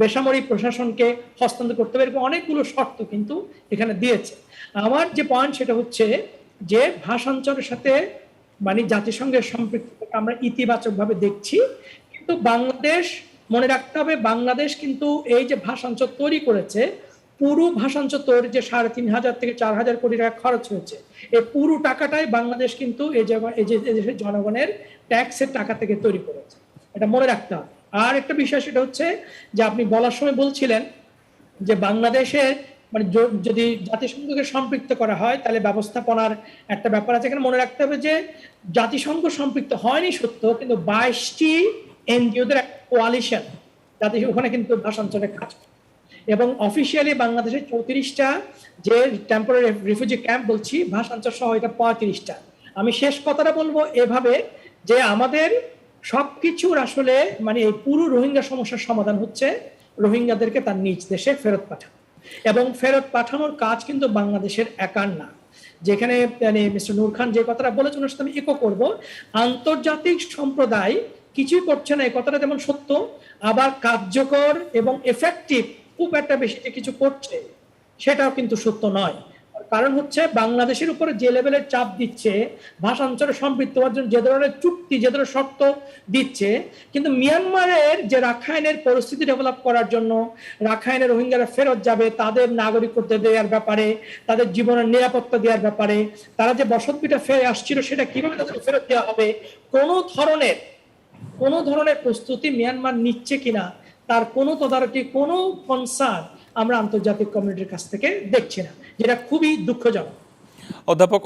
G: বেসামরিক প্রশাসনকে হস্তান্তর করতে হবে, এরকম অনেকগুলো শর্ত কিন্তু এখানে দিয়েছে। আমার যে পয়েন্ট সেটা হচ্ছে যে ভাষান্তরের সাথে মানে জাতিসংঘের সম্পৃক্ততা আমরা ইতিবাচক ভাবে দেখছি, কিন্তু বাংলাদেশ, মনে রাখতে হবে, বাংলাদেশ কিন্তু এই যে ভাষান্তর তৈরি করেছে, পুরো ভাষান্তর তৈরি যে 3,500 থেকে 4,000 কোটি টাকা খরচ হয়েছে, এই পুরো টাকাটাই বাংলাদেশ কিন্তু এই যে দেশের জনগণের ট্যাক্সের টাকা থেকে তৈরি করেছে, এটা মনে রাখতে হবে। আর একটা বিষয় সেটা হচ্ছে যে আপনি বলার সময় বলছিলেন যে বাংলাদেশের মানে যদি জাতিসংঘকে সম্পৃক্ত করা হয় তাহলে ব্যবস্থাপনার একটা ব্যাপার আছে। এখানে মনে রাখতে হবে যে জাতিসংঘ সম্পৃক্ত হয়নি সত্য, কিন্তু 22টি এনজিওদের একটা কোয়ালিশন জাতিসংঘ ওখানে কিন্তু ভাষান্তরে কাজ করে, এবং অফিসিয়ালি বাংলাদেশে 34টা যে টেম্পোরারি রিফিউজি ক্যাম্প বলছি, ভাষান্তর সহ এটা 35টা। আমি শেষ কথাটা বলবো এভাবে যে আমাদের সবকিছুর আসলে মানে এই পুরো রোহিঙ্গা সমস্যার সমাধান হচ্ছে রোহিঙ্গাদেরকে তার নিজ দেশে ফেরত পাঠানো, এবং ফেরত পাঠানোর কাজ কিন্তু বাংলাদেশের একার না। যেখানে মিস্টার নূর খান যে কথাটা বলেছেন ওর সাথে আমি ইকো করব, আন্তর্জাতিক সম্প্রদায় কিছুই করছে না, এই কথাটা যেমন সত্য, আবার কার্যকর এবং এফেক্টিভ খুব একটা বেশি যে কিছু করছে সেটাও কিন্তু সত্য নয়। কারণ হচ্ছে বাংলাদেশের উপরে যে লেভেলের চাপ দিচ্ছে, ভাষাঞ্চলে সম্পৃক্ত হওয়ার জন্য যে ধরনের চুক্তি, যে ধরনের শর্ত দিচ্ছে, কিন্তু মিয়ানমারের যে রাখাইনের পরিস্থিতি ডেভেলপ করার জন্য, রাখাইনের রোহিঙ্গারা ফেরত যাবে, তাদের নাগরিকত্ব দেওয়ার ব্যাপারে, তাদের জীবনের নিরাপত্তা দেওয়ার ব্যাপারে, তারা যে বসতভিটা ফেরে আসছিল সেটা কিভাবে তাদের ফেরত দেওয়া হবে, কোনো ধরনের প্রস্তুতি মিয়ানমার নিচ্ছে কিনা তার কোনো তদারকি, কোনো কনসার্ন আমরা আন্তর্জাতিক কমিউনিটির কাছ থেকে দেখছি না, যেটা খুবই দুঃখজনক।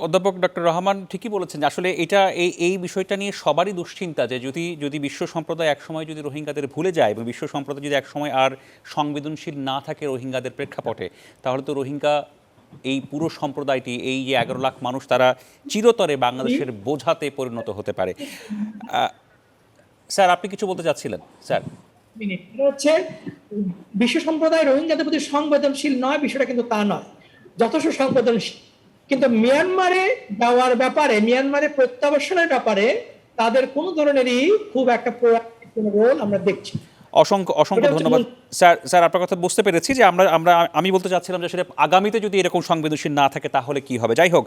A: অধ্যাপক ডক্টর রহমান ঠিকই বলেছেন, আসলে এটা এই বিষয়টা নিয়ে সবারই দুশ্চিন্তা যে যদি বিশ্ব সম্প্রদায় একসময় যদি রোহিঙ্গাদের ভুলে যায় এবং বিশ্ব সম্প্রদায় যদি একসময় আর সংবেদনশীল না থাকে রোহিঙ্গাদের প্রেক্ষাপটে, তাহলে তো রোহিঙ্গা এই পুরো সম্প্রদায়টি, এই যে 11 লাখ মানুষ, তারা চিরতরে বাংলাদেশের বোঝাতে পরিণত হতে পারে। স্যার, আপনি কিছু বলতে চাচ্ছিলেন স্যার?
G: হচ্ছে বিশ্ব সম্প্রদায় রোহিঙ্গাদের প্রতি সংবেদনশীল নয়, বিষয়টা কিন্তু তা নয়, যথেষ্ট সংবেদনশীল, কিন্তু মিয়ানমারে যাওয়ার ব্যাপারে, মিয়ানমারে প্রত্যাবাসনের ব্যাপারে তাদের কোনো ধরনেরই খুব একটা প্রোঅ্যাক্টিভ কোনো রোল আমরা দেখছি।
A: অসংখ্য ধন্যবাদ স্যার, আপনার কথা বুঝতে পেরেছি যে আমি বলতে চাচ্ছিলাম যে আসলে আগামীতে যদি এরকম সংবেদনশীল না থাকে তাহলে কি হবে। যাই হোক,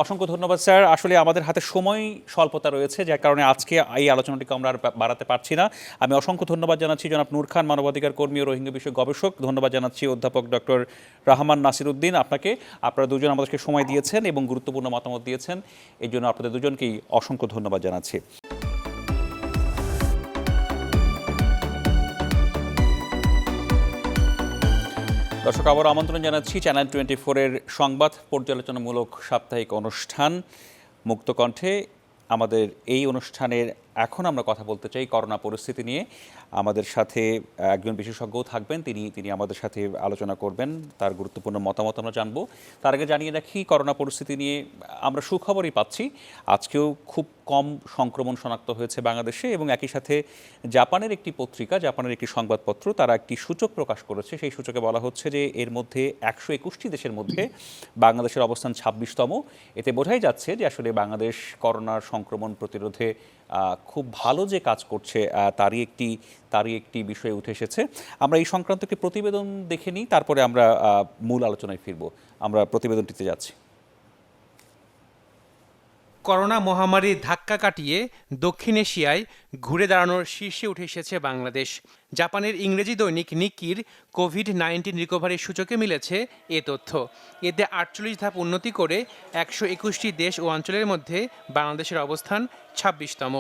A: অসংখ্য ধন্যবাদ স্যার। আসলে আমাদের হাতে সময় স্বল্পতা রয়েছে, যার কারণে আজকে এই আলোচনাটিকে আমরা আর বাড়াতে পারছি না। আমি অসংখ্য ধন্যবাদ জানাচ্ছি জনাব নূর খান, মানবাধিকার কর্মী ও রোহিঙ্গা বিষয়ক গবেষক। ধন্যবাদ জানাচ্ছি অধ্যাপক ডক্টর রহমান নাসিরউদ্দিন আপনাকে। আপনারা দুজন আমাদেরকে সময় দিয়েছেন এবং গুরুত্বপূর্ণ মতামত দিয়েছেন, এই জন্য আপনাদের দুজনকেই অসংখ্য ধন্যবাদ জানাচ্ছি। দর্শক, আবার আমন্ত্রণ জানাচ্ছি চ্যানেল 24-এর সংবাদ পর্যালোচনামূলক সাপ্তাহিক অনুষ্ঠান মুক্তকণ্ঠে। আমাদের এই অনুষ্ঠানের এখন আমরা কথা বলতে চাই করোনা পরিস্থিতি নিয়ে। আমাদের সাথে একজন বিশেষজ্ঞও থাকবেন, তিনি আমাদের সাথে আলোচনা করবেন, তার গুরুত্বপূর্ণ মতামত আমরা জানবো। তার আগে জানিয়ে রাখি, করোনা পরিস্থিতি নিয়ে আমরা সুখবরই পাচ্ছি। আজকেও খুব কম সংক্রমণ শনাক্ত হয়েছে বাংলাদেশে, এবং একই সাথে জাপানের একটি পত্রিকা, জাপানের একটি সংবাদপত্র, তারা একটি সূচক প্রকাশ করেছে। সেই সূচকে বলা হচ্ছে যে এর মধ্যে 121টি দেশের মধ্যে বাংলাদেশের অবস্থান 26তম। এতে বোঝাই যাচ্ছে যে আসলে বাংলাদেশ করোনার সংক্রমণ প্রতিরোধে খুব ভালো যে কাজ করছে, তারই একটি বিষয় উঠে এসেছে। আমরা এই সংক্রান্ত একটি প্রতিবেদন দেখে নিই, তারপরে আমরা মূল আলোচনায় ফিরব। আমরা প্রতিবেদনটিতে যাচ্ছি।
H: করোনা মহামারীর ধাক্কা কাটিয়ে দক্ষিণ এশিয়ায় ঘুরে দাঁড়ানোর শীর্ষে উঠে এসেছে বাংলাদেশ। জাপানের ইংরেজি দৈনিক নিকির কোভিড-19 রিকভারি সূচকে মিলেছে এ তথ্য। এতে 48 ধাপ উন্নতি করে 121টি দেশ ও অঞ্চলের মধ্যে বাংলাদেশের অবস্থান 26তম।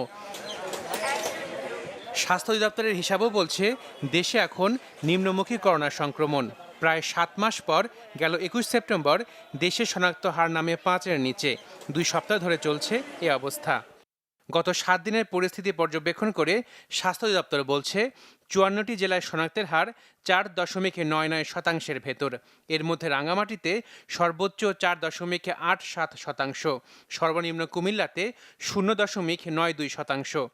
H: স্বাস্থ্য অধিদপ্তরের হিসাবও বলছে দেশে এখন নিম্নমুখী করোনা সংক্রমণ। প্রায় 7 মাস পর গেল 21 সেপ্টেম্বর দেশে শনাক্ত হার নামে 5-এর নিচে। 2 সপ্তাহ ধরে চলছে এ অবস্থা। গত 7 দিনের পরিস্থিতি পর্যবেক্ষণ করে স্বাস্থ্য অধিদপ্তর বলছে 54টি জেলায় শনাক্তের হার 4.99% ভেতর। এর মধ্যে রাঙামাটিতে সর্বোচ্চ 4.87%, সর্বনিম্ন কুমিল্লাতে 0.92%।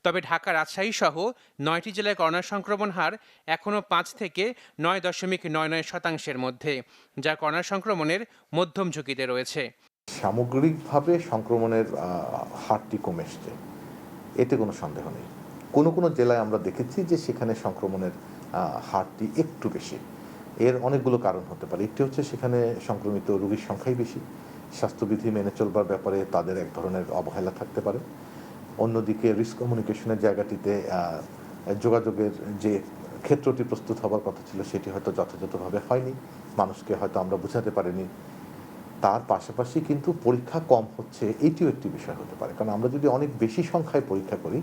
H: তবে ঢাকা, রাজশাহী সহ 9টি জেলায় করোনা সংক্রমণ হার এখনও 5 থেকে 9.99%-এর মধ্যে, যা করোনা সংক্রমণের মধ্যম ঝুঁকিতে রয়েছে।
I: সামগ্রিকভাবে সংক্রমণের হারটি কমে এসছে, এতে কোনো সন্দেহ নেই। কোনো জেলায় আমরা দেখেছি যে সেখানে সংক্রমণের হারটি একটু বেশি। এর অনেকগুলো কারণ হতে পারে। একটি হচ্ছে সেখানে সংক্রমিত রোগীর সংখ্যাই বেশি, স্বাস্থ্যবিধি মেনে চলবার ব্যাপারে তাদের এক ধরনের অবহেলা থাকতে পারে। অন্যদিকে রিস্ক কমিউনিকেশনের জায়গাটিতে যোগাযোগের যে ক্ষেত্রটি প্রস্তুত হবার কথা ছিল সেটি হয়তো যথাযথভাবে হয়নি, মানুষকে হয়তো আমরা বোঝাতে পারিনি। তার পাশাপাশি কিন্তু পরীক্ষা কম হচ্ছে, এটিও একটি বিষয় হতে পারে। কারণ আমরা যদি অনেক বেশি সংখ্যায় পরীক্ষা করি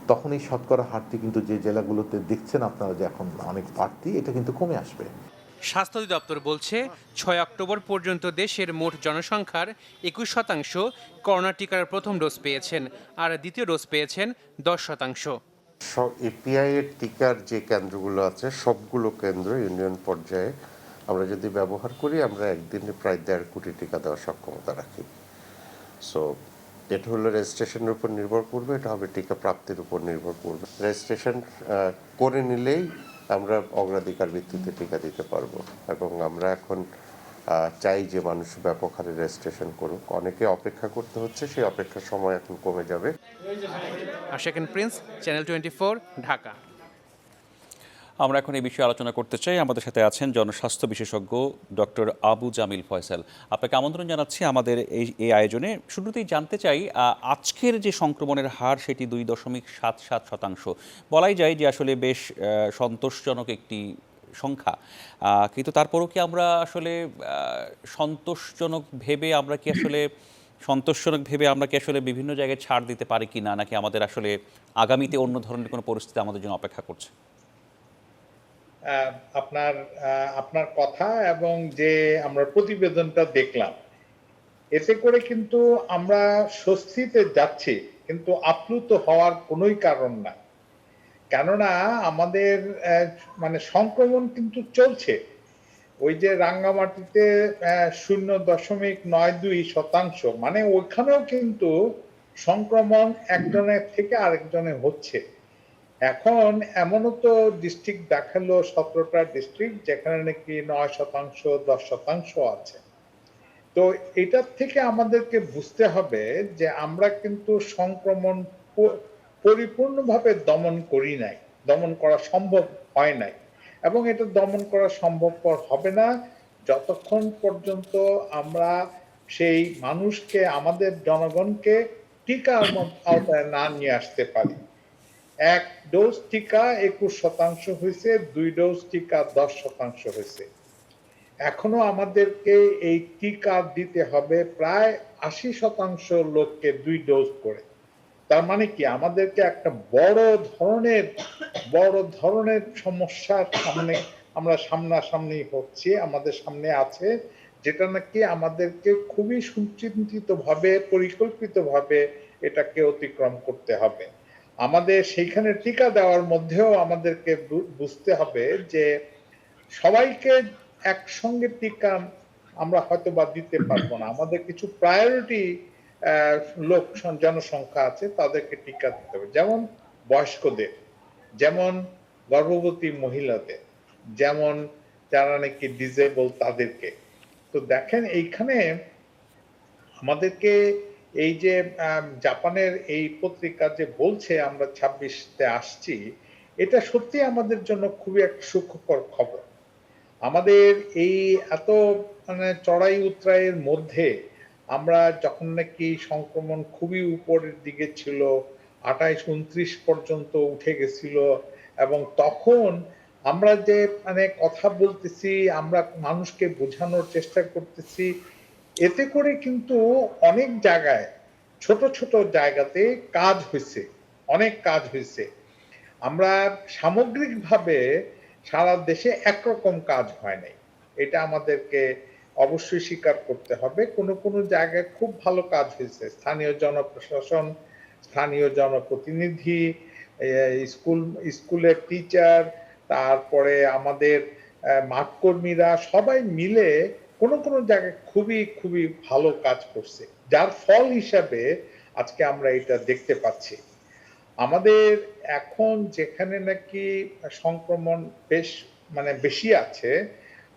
I: তখন এই শতকরা হারটি কিন্তু যে জেলাগুলোতে দেখছেন আপনারা যে এখন অনেক বাড়তি, এটা কিন্তু কমে আসবে।
H: স্বাস্থ্য অধিদপ্তর বলছে 6 অক্টোবর পর্যন্ত দেশের মোট জনসংখ্যার 21% করোনা টিকার প্রথম ডোজ পেয়েছেন, আর দ্বিতীয় ডোজ পেয়েছেন 10%।
J: এপিআই এর টিকার যে কেন্দ্রগুলো আছে সবগুলো কেন্দ্র ইউনিয়ন পর্যায়ে আমরা যদি ব্যবহার করি, আমরা একদিনে প্রায় 1.5 কোটি টিকা দেওয়ার সক্ষমতা রাখি। সো এটা হলো রেজিস্ট্রেশনের উপর নির্ভর করবে, এটা হবে টিকা প্রাপ্তির উপর নির্ভর করবে। রেজিস্ট্রেশন করে নিলেই আমরা অগ্রাধিকার ভিত্তিতে টিকা দিতে পারবো, এবং আমরা এখন চাই যে মানুষ ব্যাপক হারে রেজিস্ট্রেশন করুক। অনেকে অপেক্ষা করতে হচ্ছে, সেই অপেক্ষার সময় এখন কমে যাবে।
H: আশাকেন প্রিন্স, চ্যানেল 24, ঢাকা।
A: আমরা এখন এই বিষয়ে আলোচনা করতে চাই। আমাদের সাথে আছেন জনস্বাস্থ্য বিশেষজ্ঞ ডক্টর আবু জামিল ফয়সাল। আপনাকে আমন্ত্রণ জানাচ্ছি আমাদের এই আয়োজনে। শুরুতেই জানতে চাই, আজকের যে সংক্রমণের হার সেটি 2.77%। বলাই যায় যে আসলে বেশ সন্তোষজনক একটি সংখ্যা, কিন্তু তারপরও কি আমরা আসলে সন্তোষজনক ভেবে আমরা কি আসলে বিভিন্ন জায়গায় ছাড় দিতে পারি কি না, নাকি আমাদের আসলে আগামীতে অন্য ধরনের কোনো পরিস্থিতি আমাদের জন্য অপেক্ষা করছে?
K: আপনার কথা এবং যে আমরা প্রতিবেদনটা দেখলাম, এতে করে কিন্তু আমরা স্বস্তিতে যাচ্ছি, কিন্তু আপ্লুত হওয়ার কোনোই কারণ নাই। কেননা আমাদের মানে সংক্রমণ কিন্তু চলছে। ওই যে রাঙ্গামাটিতে 0.92%, মানে ওইখানেও কিন্তু সংক্রমণ একজনের থেকে আরেকজনে হচ্ছে। এখন এমনও তো ডিস্ট্রিক্ট দেখালো, 17টা ডিস্ট্রিক্ট যেখানে নাকি 9%, 10% আছে। তো এটার থেকে আমাদেরকে বুঝতে হবে যে আমরা কিন্তু সংক্রমণ পরিপূর্ণভাবে দমন করি নাই, দমন করা সম্ভব হয় নাই, এবং এটা দমন করা সম্ভবপর হবে না যতক্ষণ পর্যন্ত আমরা সেই মানুষকে, আমাদের জনগণকে টিকার আওতায় না নিয়ে আসতে পারি। 1 ডোজ টিকা 21% হয়েছে, 2 ডোজ টিকা 10% হয়েছে। এখনো আমাদেরকে এই টিকা দিতে হবে প্রায় 80% লোককে 2 ডোজ করে। তার মানে কি, আমাদেরকে একটা বড় ধরনের সমস্যার সামনে আমরা সামনাসামনি হচ্ছি, আমাদের সামনে আছে, যেটা নাকি আমাদেরকে খুবই সুচিন্তিতভাবে, পরিকল্পিতভাবে এটাকে অতিক্রম করতে হবে। আমাদের সেইখানে টিকা দেওয়ার মধ্যেও আমাদেরকে বুঝতে হবে যে সবাইকে একসঙ্গে টিকা আমরা হয়তো বা দিতে পারবো না। আমাদের কিছু প্রায়োরিটি জনসংখ্যা আছে, তাদেরকে টিকা দিতে হবে, যেমন বয়স্কদের, যেমন গর্ভবতী মহিলাদের, যেমন যারা নাকি ডিসেবল তাদেরকে। তো দেখেন এইখানে আমাদেরকে এই যে জাপানের এই পত্রিকা যে বলছে আমরা 26-তে আসছি, এটা সত্যি আমাদের জন্য খুবই একটা সুখকর খবর। আমাদের এই এত মানে চড়াই উতরাইয়ের মধ্যে আমরা যখন নাকি সংক্রমণ খুবই উপরের দিকে ছিল, 28-29 পর্যন্ত উঠে গেছিল, এবং তখন আমরা যে মানে কথা বলতেছি, আমরা মানুষকে বোঝানোর চেষ্টা করতেছি, এতে করে কিন্তু অনেক জায়গায়, ছোট ছোট জায়গাতে কাজ হয়েছে, অনেক কাজ হয়েছে। আমরা সামগ্রিকভাবে সারা দেশে একরকম কাজ হয় নাই, এটা আমাদেরকে অবশ্যই স্বীকার করতে হবে। কোনো কোনো জায়গায় খুব ভালো কাজ হয়েছে, স্থানীয় জনপ্রশাসন, স্থানীয় জনপ্রতিনিধি, স্কুলের টিচার, তারপরে আমাদের মাঠকর্মীরা, সবাই মিলে কোনো কোনো জায়গায় খুবই খুবই ভালো কাজ করছে, যার ফল হিসাবে আজকে আমরা এটা দেখতে পাচ্ছি। আমাদের এখন যেখানে নাকি সংক্রমণ বেশি আছে,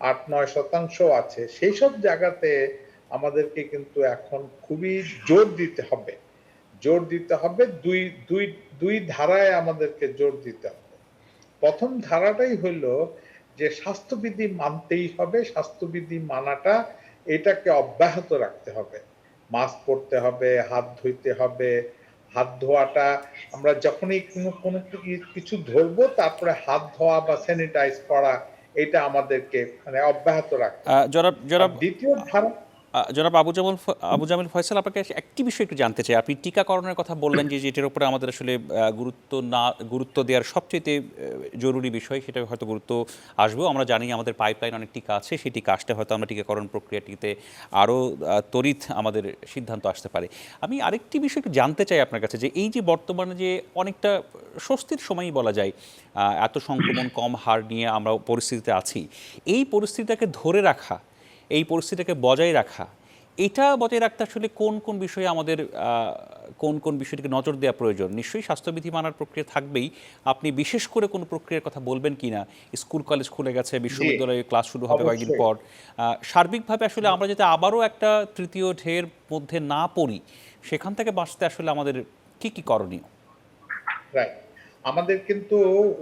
K: 8-9% আছে, সেই সব জায়গাতে আমাদেরকে কিন্তু এখন খুবই জোর দিতে হবে। দুই ধারায় আমাদেরকে জোর দিতে হবে। প্রথম ধারাটাই হলো যে স্বাস্থ্যবিধি মানতেই হবে, স্বাস্থ্যবিধি মানাটা এটাকে অব্যাহত রাখতে হবে। মাস্ক পরতে হবে, হাত ধুইতে হবে, হাত ধোয়াটা আমরা যখনই কোনো কিছু ধরবো তারপরে হাত ধোয়া বা স্যানিটাইজ করা, এটা আমাদেরকে মানে অব্যাহত রাখতে হবে। দ্বিতীয় ধারা,
A: জনাব আবু জামিল ফয়সাল, আপনাকে একটি বিষয় একটু জানতে চাই। আপনি টিকাকরণের কথা বললেন যে যেটার উপরে আমাদের আসলে গুরুত্ব দেওয়ার সবচেয়ে জরুরি বিষয়, সেটা হয়তো গুরুত্ব আসবেও। আমরা জানি আমাদের পাইপলাইন অনেক টিকা আছে, সেই টিকা আসলে হয়তো আমরা টিকাকরণ প্রক্রিয়াটিতে আরও তড়িৎ আমাদের সিদ্ধান্ত আসতে পারে। আমি আরেকটি বিষয় একটু জানতে চাই আপনার কাছে, যে এই যে বর্তমানে যে অনেকটা স্বস্তির সময়ই বলা যায়, এত সংক্রমণ কম হার নিয়ে আমরা পরিস্থিতিতে আছি, এই পরিস্থিতিটাকে ধরে রাখা, এই পরিস্থিতিটাকে বজায় রাখা, এটা বজায় রাখতে আসলে কোন কোন বিষয়ে আমাদের কোন বিষয়টিকে নজর দেওয়া প্রয়োজন? নিশ্চয়ই স্বাস্থ্যবিধি মানার প্রক্রিয়া থাকবেই। আপনি বিশেষ করে কোনো প্রক্রিয়ার কথা বলবেন কি না? স্কুল কলেজ খুলে গেছে, বিশ্ববিদ্যালয়ে ক্লাস শুরু হবে কয়েকদিন পর। সার্বিকভাবে আসলে আমরা যাতে আবারও একটা তৃতীয় ঢেউয়ের মধ্যে না পড়ি, সেখান থেকে বাঁচতে আসলে আমাদের কি কি করণীয়?
K: রাইট। আমাদের কিন্তু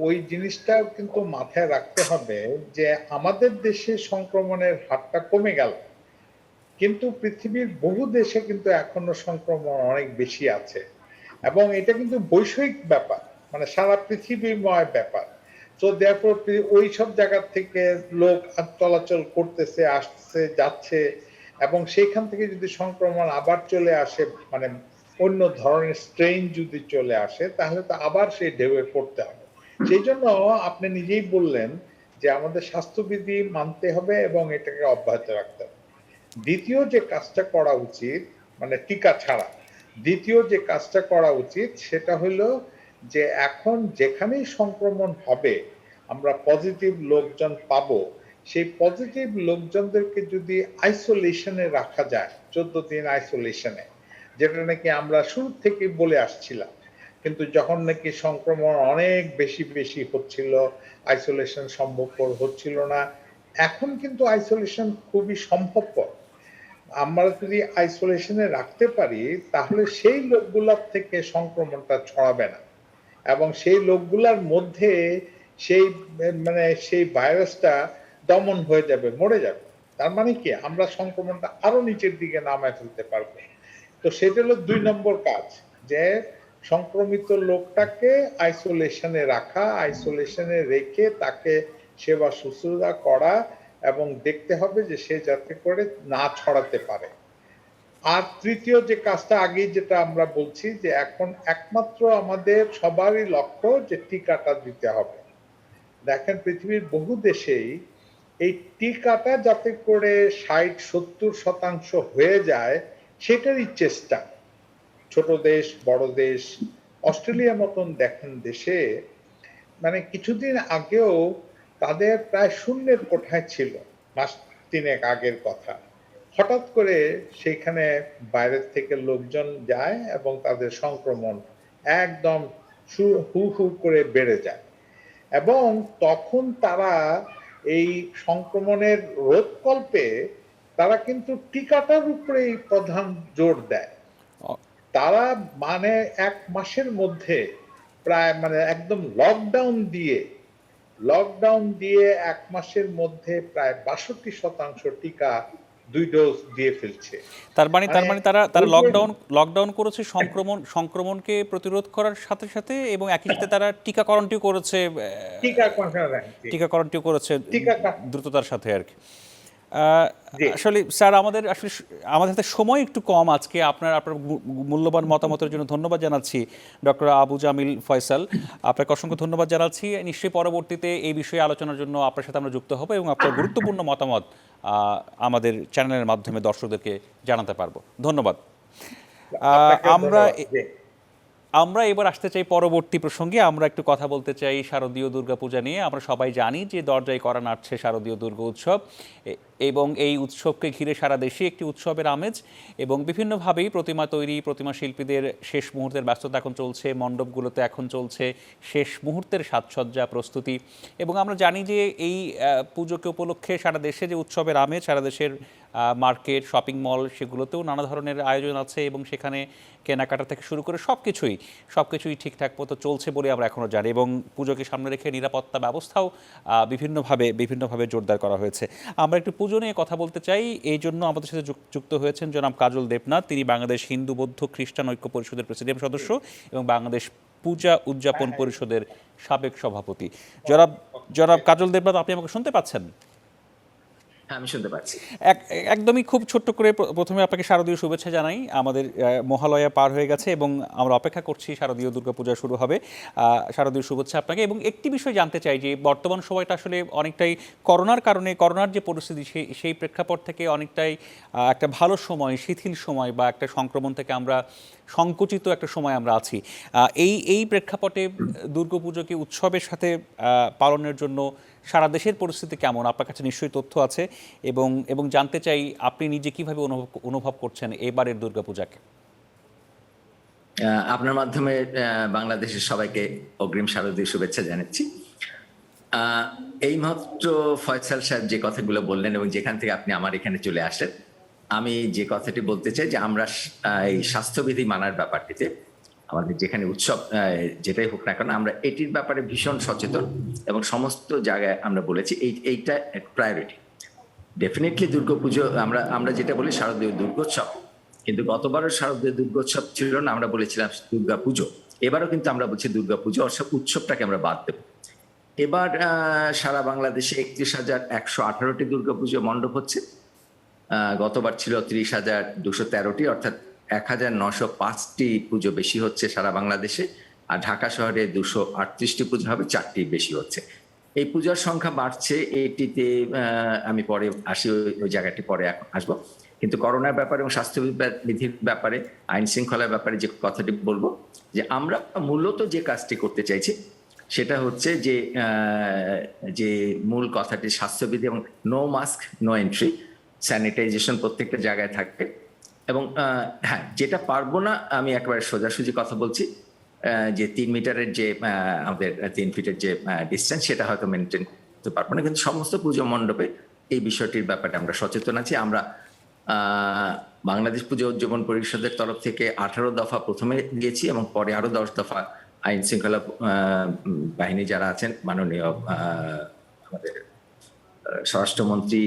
K: ওই জিনিসটাও কিন্তু মাথায় রাখতে হবে যে আমাদের দেশে সংক্রমণের হারটা কমে গেল, কিন্তু পৃথিবীর বহু দেশে কিন্তু এখনো সংক্রমণ অনেক বেশি আছে, এবং এটা কিন্তু বৈশ্বিক ব্যাপার, মানে সারা পৃথিবীময় ব্যাপার। তো দেয়ারফর ওই সব জায়গা থেকে লোক চলাচল করতেছে, আসছে, যাচ্ছে, এবং সেইখান থেকে যদি সংক্রমণ আবার চলে আসে, মানে অন্য ধরনের স্ট্রেইন যদি চলে আসে, তাহলে তো আবার সেই ঢেউয়ে পড়তে হবে। সেই জন্য আপনি নিজেই বললেন যে আমাদের স্বাস্থ্যবিধি মানতে হবে এবং এটাকে অব্যাহত রাখতে হবে। দ্বিতীয় যে কাজটা করা উচিত, মানে টিকা ছাড়া দ্বিতীয় যে কাজটা করা উচিত সেটা হলো যে এখন যেখানেই সংক্রমণ হবে, আমরা পজিটিভ লোকজন পাবো, সেই পজিটিভ লোকজনদেরকে যদি আইসোলেশনে রাখা যায়, 14 দিন আইসোলেশনে, যেটা নাকি আমরা শুরু থেকে বলে আসছিলাম, কিন্তু যখন নাকি সংক্রমণ অনেক বেশি বেশি হচ্ছিল, আইসোলেশন সম্ভবপর হচ্ছিল না। এখন কিন্তু আইসোলেশন খুবই সম্ভবপর। আমরা যদি আইসোলেশনে রাখতে পারি, তাহলে সেই লোকগুলোর থেকে সংক্রমণটা ছড়াবে না, এবং সেই লোকগুলোর মধ্যে সেই মানে সেই ভাইরাসটা দমন হয়ে যাবে, মরে যাবে। তার মানে কি, আমরা সংক্রমণটা আরো নিচের দিকে নামায় ফেলতে পারবো। তো সেটা হলো 2 নম্বর কাজ, যে সংক্রমিত লোকটাকে আইসোলেশনে রাখা, আইসোলেশনে রেখে তাকে সেবা শুশ্রূষা করা, এবং দেখতে হবে যে সে যাতে করে না ছড়াতে পারে। আর তৃতীয় যে কাজটা, আগে যেটা আমরা বলছি, যে এখন একমাত্র আমাদের সবারই লক্ষ্য যে টিকাটা দিতে হবে। দেখেন পৃথিবীর বহু দেশেই এই টিকাটা যাতে করে 60-70% হয়ে যায় সেটারই চেষ্টা। ছোট দেশ, বড় দেশ, অস্ট্রেলিয়ার মতন দেখেন দেশে মানে কিছুদিন আগেও তাদের প্রায় শূন্যের কোঠায় ছিল, মাস 3 আগের কথা। হঠাৎ করে সেইখানে বাইরের থেকে লোকজন যায় এবং তাদের সংক্রমণ একদম হু হু করে বেড়ে যায়, এবং তখন তারা এই সংক্রমণের রোধকল্পে তারা কিন্তু টিকাটার উপরেই প্রধান জোর দেয়। তারা মানে 1 মাসের মধ্যে প্রায় মানে একদম লকডাউন দিয়ে 1 মাসের মধ্যে প্রায় 62% টিকা 2 ডোজ দিয়ে ফেলছে।
A: তার মানে তারা লকডাউন করেছে সংক্রমণকে প্রতিরোধ করার সাথে সাথে, এবং একই সাথে তারা টিকাকরণটিও করেছে দ্রুততার সাথে আর কি। আসলে স্যার, আমাদের হাতে সময় একটু কম আজকে। আপনার মূল্যবান মতামতের জন্য ধন্যবাদ জানাচ্ছি ডক্টর আবু জামিল ফয়সাল, আপনাকে অসংখ্য ধন্যবাদ জানাচ্ছি। নিশ্চয়ই পরবর্তীতে এই বিষয়ে আলোচনার জন্য আপনার সাথে আমরা যুক্ত হব এবং আপনার গুরুত্বপূর্ণ মতামত আমাদের চ্যানেলের মাধ্যমে দর্শকদেরকে জানাতে পারবো। ধন্যবাদ। আমরা এবার আসতে চাই পরবর্তী প্রসঙ্গে। আমরা একটু কথা বলতে চাই শারদীয় দুর্গাপূজা নিয়ে। আমরা সবাই জানি যে দরজায় করা নাড়ছে শারদীয় দুর্গা উৎসব, এবং এই উৎসবকে ঘিরে সারা দেশে একটি উৎসবের আমেজ, এবং বিভিন্নভাবেই প্রতিমা তৈরি, প্রতিমা শিল্পীদের শেষ মুহূর্তের ব্যস্ততা এখন চলছে, মণ্ডপগুলোতে এখন চলছে শেষ মুহূর্তের সাজসজ্জা প্রস্তুতি। এবং আমরা জানি যে এই পুজোকে উপলক্ষে সারা দেশে যে উৎসবের আমেজ, সারা দেশের মার্কেট, শপিং মল, সেগুলোতেও নানা ধরনের আয়োজন আছে, এবং সেখানে কেনাকাটা থেকে শুরু করে সবকিছুই ঠিকঠাক মতো চলছে বলে আমরা এখনও জানি। এবং পুজোকে সামনে রেখে নিরাপত্তা ব্যবস্থাও বিভিন্নভাবে জোরদার করা হয়েছে। আমরা একটু পুজো নিয়ে কথা বলতে চাই, এই জন্য আমাদের সাথে যুক্ত হয়েছেন জনাব কাজল দেবনাথ। তিনি বাংলাদেশ হিন্দু বৌদ্ধ খ্রিস্টান ঐক্য পরিষদের প্রেসিডিয়াম সদস্য এবং বাংলাদেশ পূজা উদযাপন পরিষদের সাবেক সভাপতি। জনাব কাজল দেবনাথ, আপনি আমাকে শুনতে পাচ্ছেন?
L: হ্যাঁ, আমি শুনতে পাচ্ছি।
A: একদমই খুব ছোট্ট করে প্রথমে আপনাকে শারদীয় শুভেচ্ছা জানাই। আমাদের মহালয়া পার হয়ে গেছে এবং আমরা অপেক্ষা করছি শারদীয় দুর্গাপূজা শুরু হবে। শারদীয় শুভেচ্ছা আপনাকে। এবং একটি বিষয় জানতে চাই যে বর্তমান সময়টা আসলে অনেকটাই করোনার কারণে, করোনার যে পরিস্থিতি, সেই প্রেক্ষাপট থেকে অনেকটাই একটা ভালো সময়, শিথিল সময়, বা একটা সংক্রমণ থেকে আমরা সংকুচিত একটা সময় আমরা আছি। এই প্রেক্ষাপটে দুর্গাপুজোকে উৎসবের সাথে পালনের জন্য সারা দেশের পরিস্থিতি কেমন? আপনার কাছে নিশ্চয়ই তথ্য আছে, এবং জানতে চাই আপনি নিজে কিভাবে অনুভব করছেন এবারের দুর্গাপূজাকে।
L: আপনার মাধ্যমে বাংলাদেশের সবাইকে অগ্রিম শারদীয় শুভেচ্ছা জানাচ্ছি। এইমাত্র ফয়সাল সাহেব যে কথাগুলো বললেন এবং যেখান থেকে আপনি আমার এখানে চলে আসেন, আমি যে কথাটি বলতে চাই যে আমরা এই স্বাস্থ্যবিধি মানার ব্যাপারটিতে আমাদের যেখানে উৎসব যেটাই হোক না কেন, আমরা এটির ব্যাপারে ভীষণ সচেতন এবং সমস্ত জায়গায় আমরা বলেছি এইটা প্রায়োরিটি। ডেফিনেটলি দুর্গাপুজো আমরা যেটা বলি শারদীয় দুর্গোৎসব, কিন্তু গতবারও শারদীয় দুর্গোৎসব ছিল না, আমরা বলেছিলাম দুর্গাপুজো। এবারও কিন্তু আমরা বলছি দুর্গাপুজো অর্থাৎ উৎসবটাকে আমরা বাদ দেব। এবার সারা বাংলাদেশে 31,118টি দুর্গাপুজো মণ্ডপ হচ্ছে। গতবার ছিল 30,213টি, অর্থাৎ 1,905টি পুজো বেশি হচ্ছে সারা বাংলাদেশে। আর ঢাকা শহরে 238টি পুজো হবে, 4টি বেশি হচ্ছে। এই পূজার সংখ্যা বাড়ছে, এটিতে আমি পরে আসি, ওই জায়গাটি পরে আসবো। কিন্তু করোনার ব্যাপারে এবং স্বাস্থ্যবিধির ব্যাপারে, আইন শৃঙ্খলার ব্যাপারে যে কথাটি বলবো, যে আমরা মূলত যে কাজটি করতে চাইছি সেটা হচ্ছে যে মূল কথাটি স্বাস্থ্যবিধি এবং no mask no entry, sanitization প্রত্যেকটা জায়গায় থাকবে। এবং হ্যাঁ, যেটা পারবো না, আমি একেবারে সোজাসুজি কথা বলছি, যে 3 মিটারের যে আমাদের 3 ফিটের যে ডিস্টেন্স, সেটা হয়তো মেনটেন করতে পারবো না, কিন্তু সমস্ত পুজো মণ্ডপে এই বিষয়টির ব্যাপারে আমরা সচেতন আছি। আমরা বাংলাদেশ পুজো উদযাপন পরিষদের তরফ থেকে 18 দফা প্রথমে দিয়েছি এবং পরে আরো 10 দফা আইন শৃঙ্খলা বাহিনী যারা আছেন, মাননীয় আমাদের স্বরাষ্ট্রমন্ত্রী,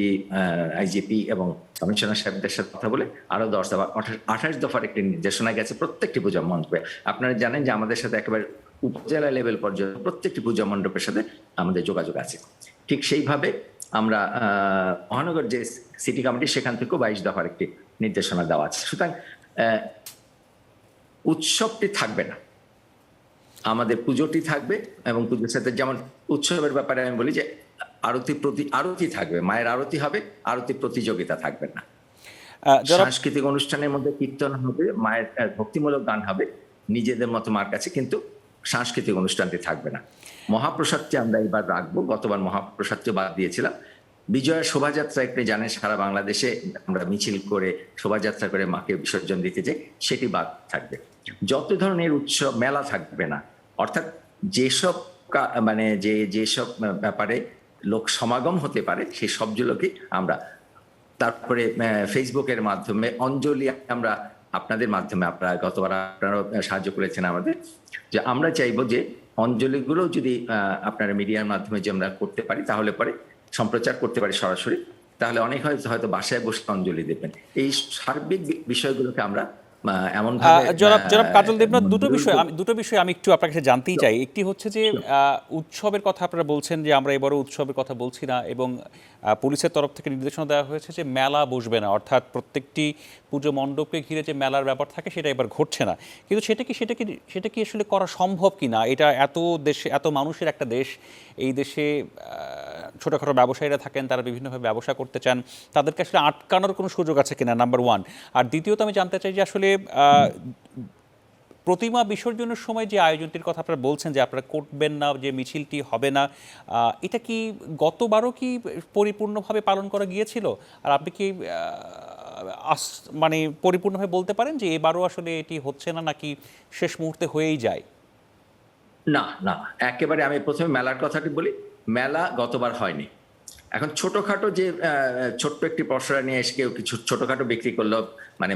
L: আইজিপি এবং কমিশনার সাহেবদের সাথে কথা বলে আরো 10 দফা 28 দফার একটি নির্দেশনা গেছে প্রত্যেকটি পূজা মণ্ডপে। আপনারা জানেন যে আমাদের সাথে একেবারে উপজেলা লেভেল পর্যন্ত প্রত্যেকটি পূজা মণ্ডপের সাথে আমাদের যোগাযোগ আছে। ঠিক সেইভাবে আমরা মহানগর যে সিটি কমিটি, সেখান থেকেও 22 দফার একটি নির্দেশনা দেওয়া আছে। সুতরাং উৎসবটি থাকবে না, আমাদের পুজোটি থাকবে। এবং পুজোর সাথে যেমন উৎসবের ব্যাপারে আমি বলি যে আরতি থাকবে, মায়ের আরতি হবে, আরতি প্রতিযোগিতা থাকবে না। সাংস্কৃতিক অনুষ্ঠানের মধ্যে কীর্তন হবে, মায়ের ভক্তিমূলক গান হবে নিজেদের মতো মার কাছে, কিন্তু সাংস্কৃতিক অনুষ্ঠানটি থাকবে না। মহাপ্রসাদটি আমরা এবার রাখবো, গতবার মহাপ্রসাদটি বাদ দিয়েছিলাম। বিজয়া শোভাযাত্রা আপনি জানেন সারা বাংলাদেশে আমরা মিছিল করে শোভাযাত্রা করে মাকে বিসর্জন দিতে চাই, সেটি বাদ থাকবে। যত ধরনের উৎসব, মেলা থাকবে না, অর্থাৎ যেসব যেসব ব্যাপারে লোক সমাগম হতে পারে সেই সবগুলোকে আমরা, তারপরে ফেসবুকের মাধ্যমে অঞ্জলি, আমরা আপনাদের মাধ্যমে, আপনারা গতবার আপনারাও সাহায্য করেছেন আমাদের, যে আমরা চাইবো যে অঞ্জলিগুলো যদি আপনারা মিডিয়ার মাধ্যমে যে আমরা করতে পারি, তাহলে পরে সম্প্রচার করতে পারি সরাসরি, তাহলে অনেক হয়তো বাসায় বসে অঞ্জলি দেবেন। এই সার্বিক বিষয়গুলোকে আমরা এমন
A: জনাব কাজল দেবনাথ, দুটো বিষয় আমি একটু আপনার কাছে জানতেই চাই। একটি হচ্ছে যে উৎসবের কথা আপনারা বলছেন যে আমরা এবারও উৎসবের কথা বলছি না, এবং পুলিশের তরফ থেকে নির্দেশনা দেওয়া হয়েছে যে মেলা বসবে না, অর্থাৎ প্রত্যেকটি পুজো মণ্ডপকে ঘিরে যে মেলার ব্যাপার থাকে সেটা এবার ঘটছে না। কিন্তু সেটা কি আসলে করা সম্ভব কি না? এটা এত মানুষের একটা দেশ, এই দেশে ছোটোখাটো ব্যবসায়ীরা থাকেন, তারা বিভিন্নভাবে ব্যবসা করতে চান, তাদেরকে আসলে আটকানোর কোনো সুযোগ আছে কিনা, নাম্বার 1। আর দ্বিতীয়ত আমি জানতে চাই যে আসলে প্রতিমা বিসর্জনের সময় যে আয়োজনটির কথা আপনারা বলছেন যে আপনারা করবেন না, যে মিছিলটি হবে না, এটা কি গতবারও কি পরিপূর্ণভাবে পালন করা গিয়েছিল? আর আপনি কি পরিপূর্ণভাবে বলতে পারেন যে এবারও আসলে এটি হচ্ছে না, নাকি শেষ মুহূর্তে হয়েই যায়?
L: না, একেবারে আমি প্রথমে মেলার কথাটি বলি। মেলা গতবার হয়নি। এখন ছোটখাটো যে ছোট্ট একটি পসরা নিয়ে এসে কেউ কিছু ছোটখাটো বিক্রি করলো,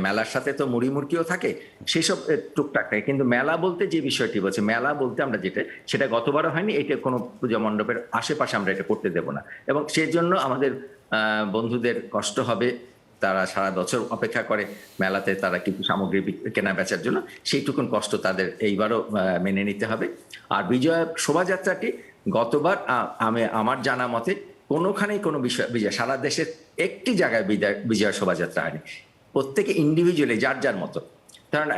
L: মেলার সাথে তো মুড়ি মুড়কিও থাকে, সেসব টুকটাক থাকে। কিন্তু মেলা বলতে যে বিষয়টি বলছে, মেলা বলতে আমরা সেটা গতবারও হয়নি, এটা কোনো পূজা মণ্ডপের আশেপাশে আমরা এটা করতে দেব না। এবং সেই জন্য আমাদের বন্ধুদের কষ্ট হবে, তারা সারা বছর অপেক্ষা করে মেলাতে তারা কিছু সামগ্রী কেনা বেচার জন্য, সেইটুকুন কষ্ট তাদের এইবারও মেনে নিতে হবে। আর বিজয়া শোভাযাত্রাটি গতবার আমার জানা মতে কোনোখানেই কোনো বিজয় সারা দেশের একটি জায়গায় বিজয়া শোভাযাত্রা হয়নি। প্রত্যেকে ইন্ডিভিজুয়ালি যার মতো, কারণ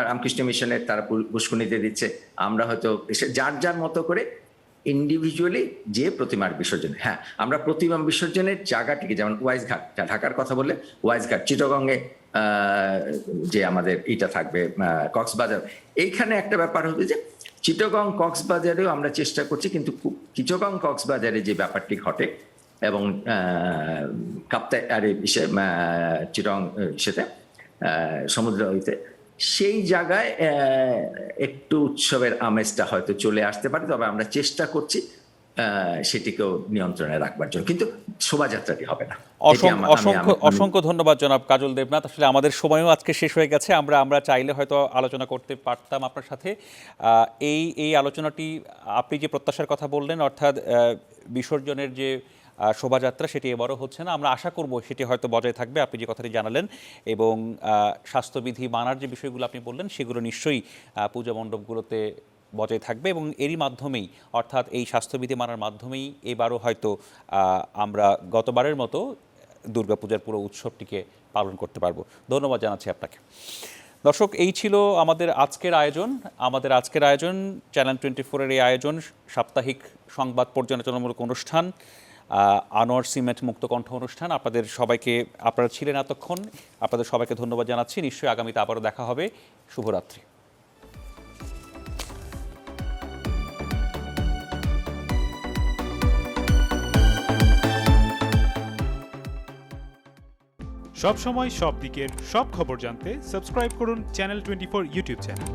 L: রামকৃষ্ণ মিশনের তারা পুষ্করণীতে দিচ্ছে, আমরা হয়তো যার মতো করে ইন্ডিভিজুয়ালি যে প্রতিমার বিসর্জন। হ্যাঁ, আমরা প্রতিমা বিসর্জনের জায়গাটিকে, যেমন ওয়াইজঘাট, ঢাকার কথা বললে ওয়াইজঘাট, চিটাগংয়ে যে আমাদের এটা থাকবে কক্সবাজার, এইখানে একটা ব্যাপার হচ্ছে যে চিটাগং কক্সবাজারেও আমরা চেষ্টা করছি, কিন্তু চিটাগং কক্সবাজারে যে ব্যাপারটি ঘটে এবং চিটাগং সমুদ্র হইতে, সেই জায়গায় একটু উৎসবের আমেজটা হয়তো চলে আসতে পারে। তবে আমরা চেষ্টা করছি সেটিকেও নিয়ন্ত্রণে রাখবার জন্য, কিন্তু শোভাযাত্রাটি হবে না। এটি
A: অসংখ্য ধন্যবাদ জনাব কাজল দেবনাথ। আসলে আমাদের সময়ও আজকে শেষ হয়ে গেছে। আমরা চাইলে হয়তো আলোচনা করতে পারতাম আপনার সাথে। এই আলোচনাটি আপনি যে প্রত্যাশার কথা বললেন, অর্থাৎ বিসর্জনের যে শোভাযাত্রা সেটি এবারও হচ্ছে না, আমরা আশা করব সেটি হয়তো বজায় থাকবে, আপনি যে কথাটি জানালেন, এবং স্বাস্থ্যবিধি মানার যে বিষয়গুলো আপনি বললেন সেগুলো নিশ্চয়ই পূজা মণ্ডপগুলোতে বজায় থাকবে, এবং এরই মাধ্যমেই, অর্থাৎ এই স্বাস্থ্যবিধি মানার মাধ্যমেই এবারও হয়তো আমরা গতবারের মতো দুর্গাপূজার পুরো উৎসবটিকে পালন করতে পারবো। ধন্যবাদ জানাচ্ছি আপনাকে। দর্শক, এই ছিল আমাদের আজকের আয়োজন। চ্যানেল 24-এর এই আয়োজন সাপ্তাহিক সংবাদ পর্যালোচনামূলক অনুষ্ঠান, আনোয়ার সিমেন্ট মুক্তকণ্ঠ অনুষ্ঠান। আপনারা ছিলেন এতক্ষণ, আপনাদের সবাইকে ধন্যবাদ জানাচ্ছি। নিশ্চয়ই আগামীতে আবারও দেখা হবে। শুভরাত্রি।
M: সব সময় সব দিকের সব খবর জানতে সাবস্ক্রাইব করুন চ্যানেল 24 ইউটিউব চ্যানেল।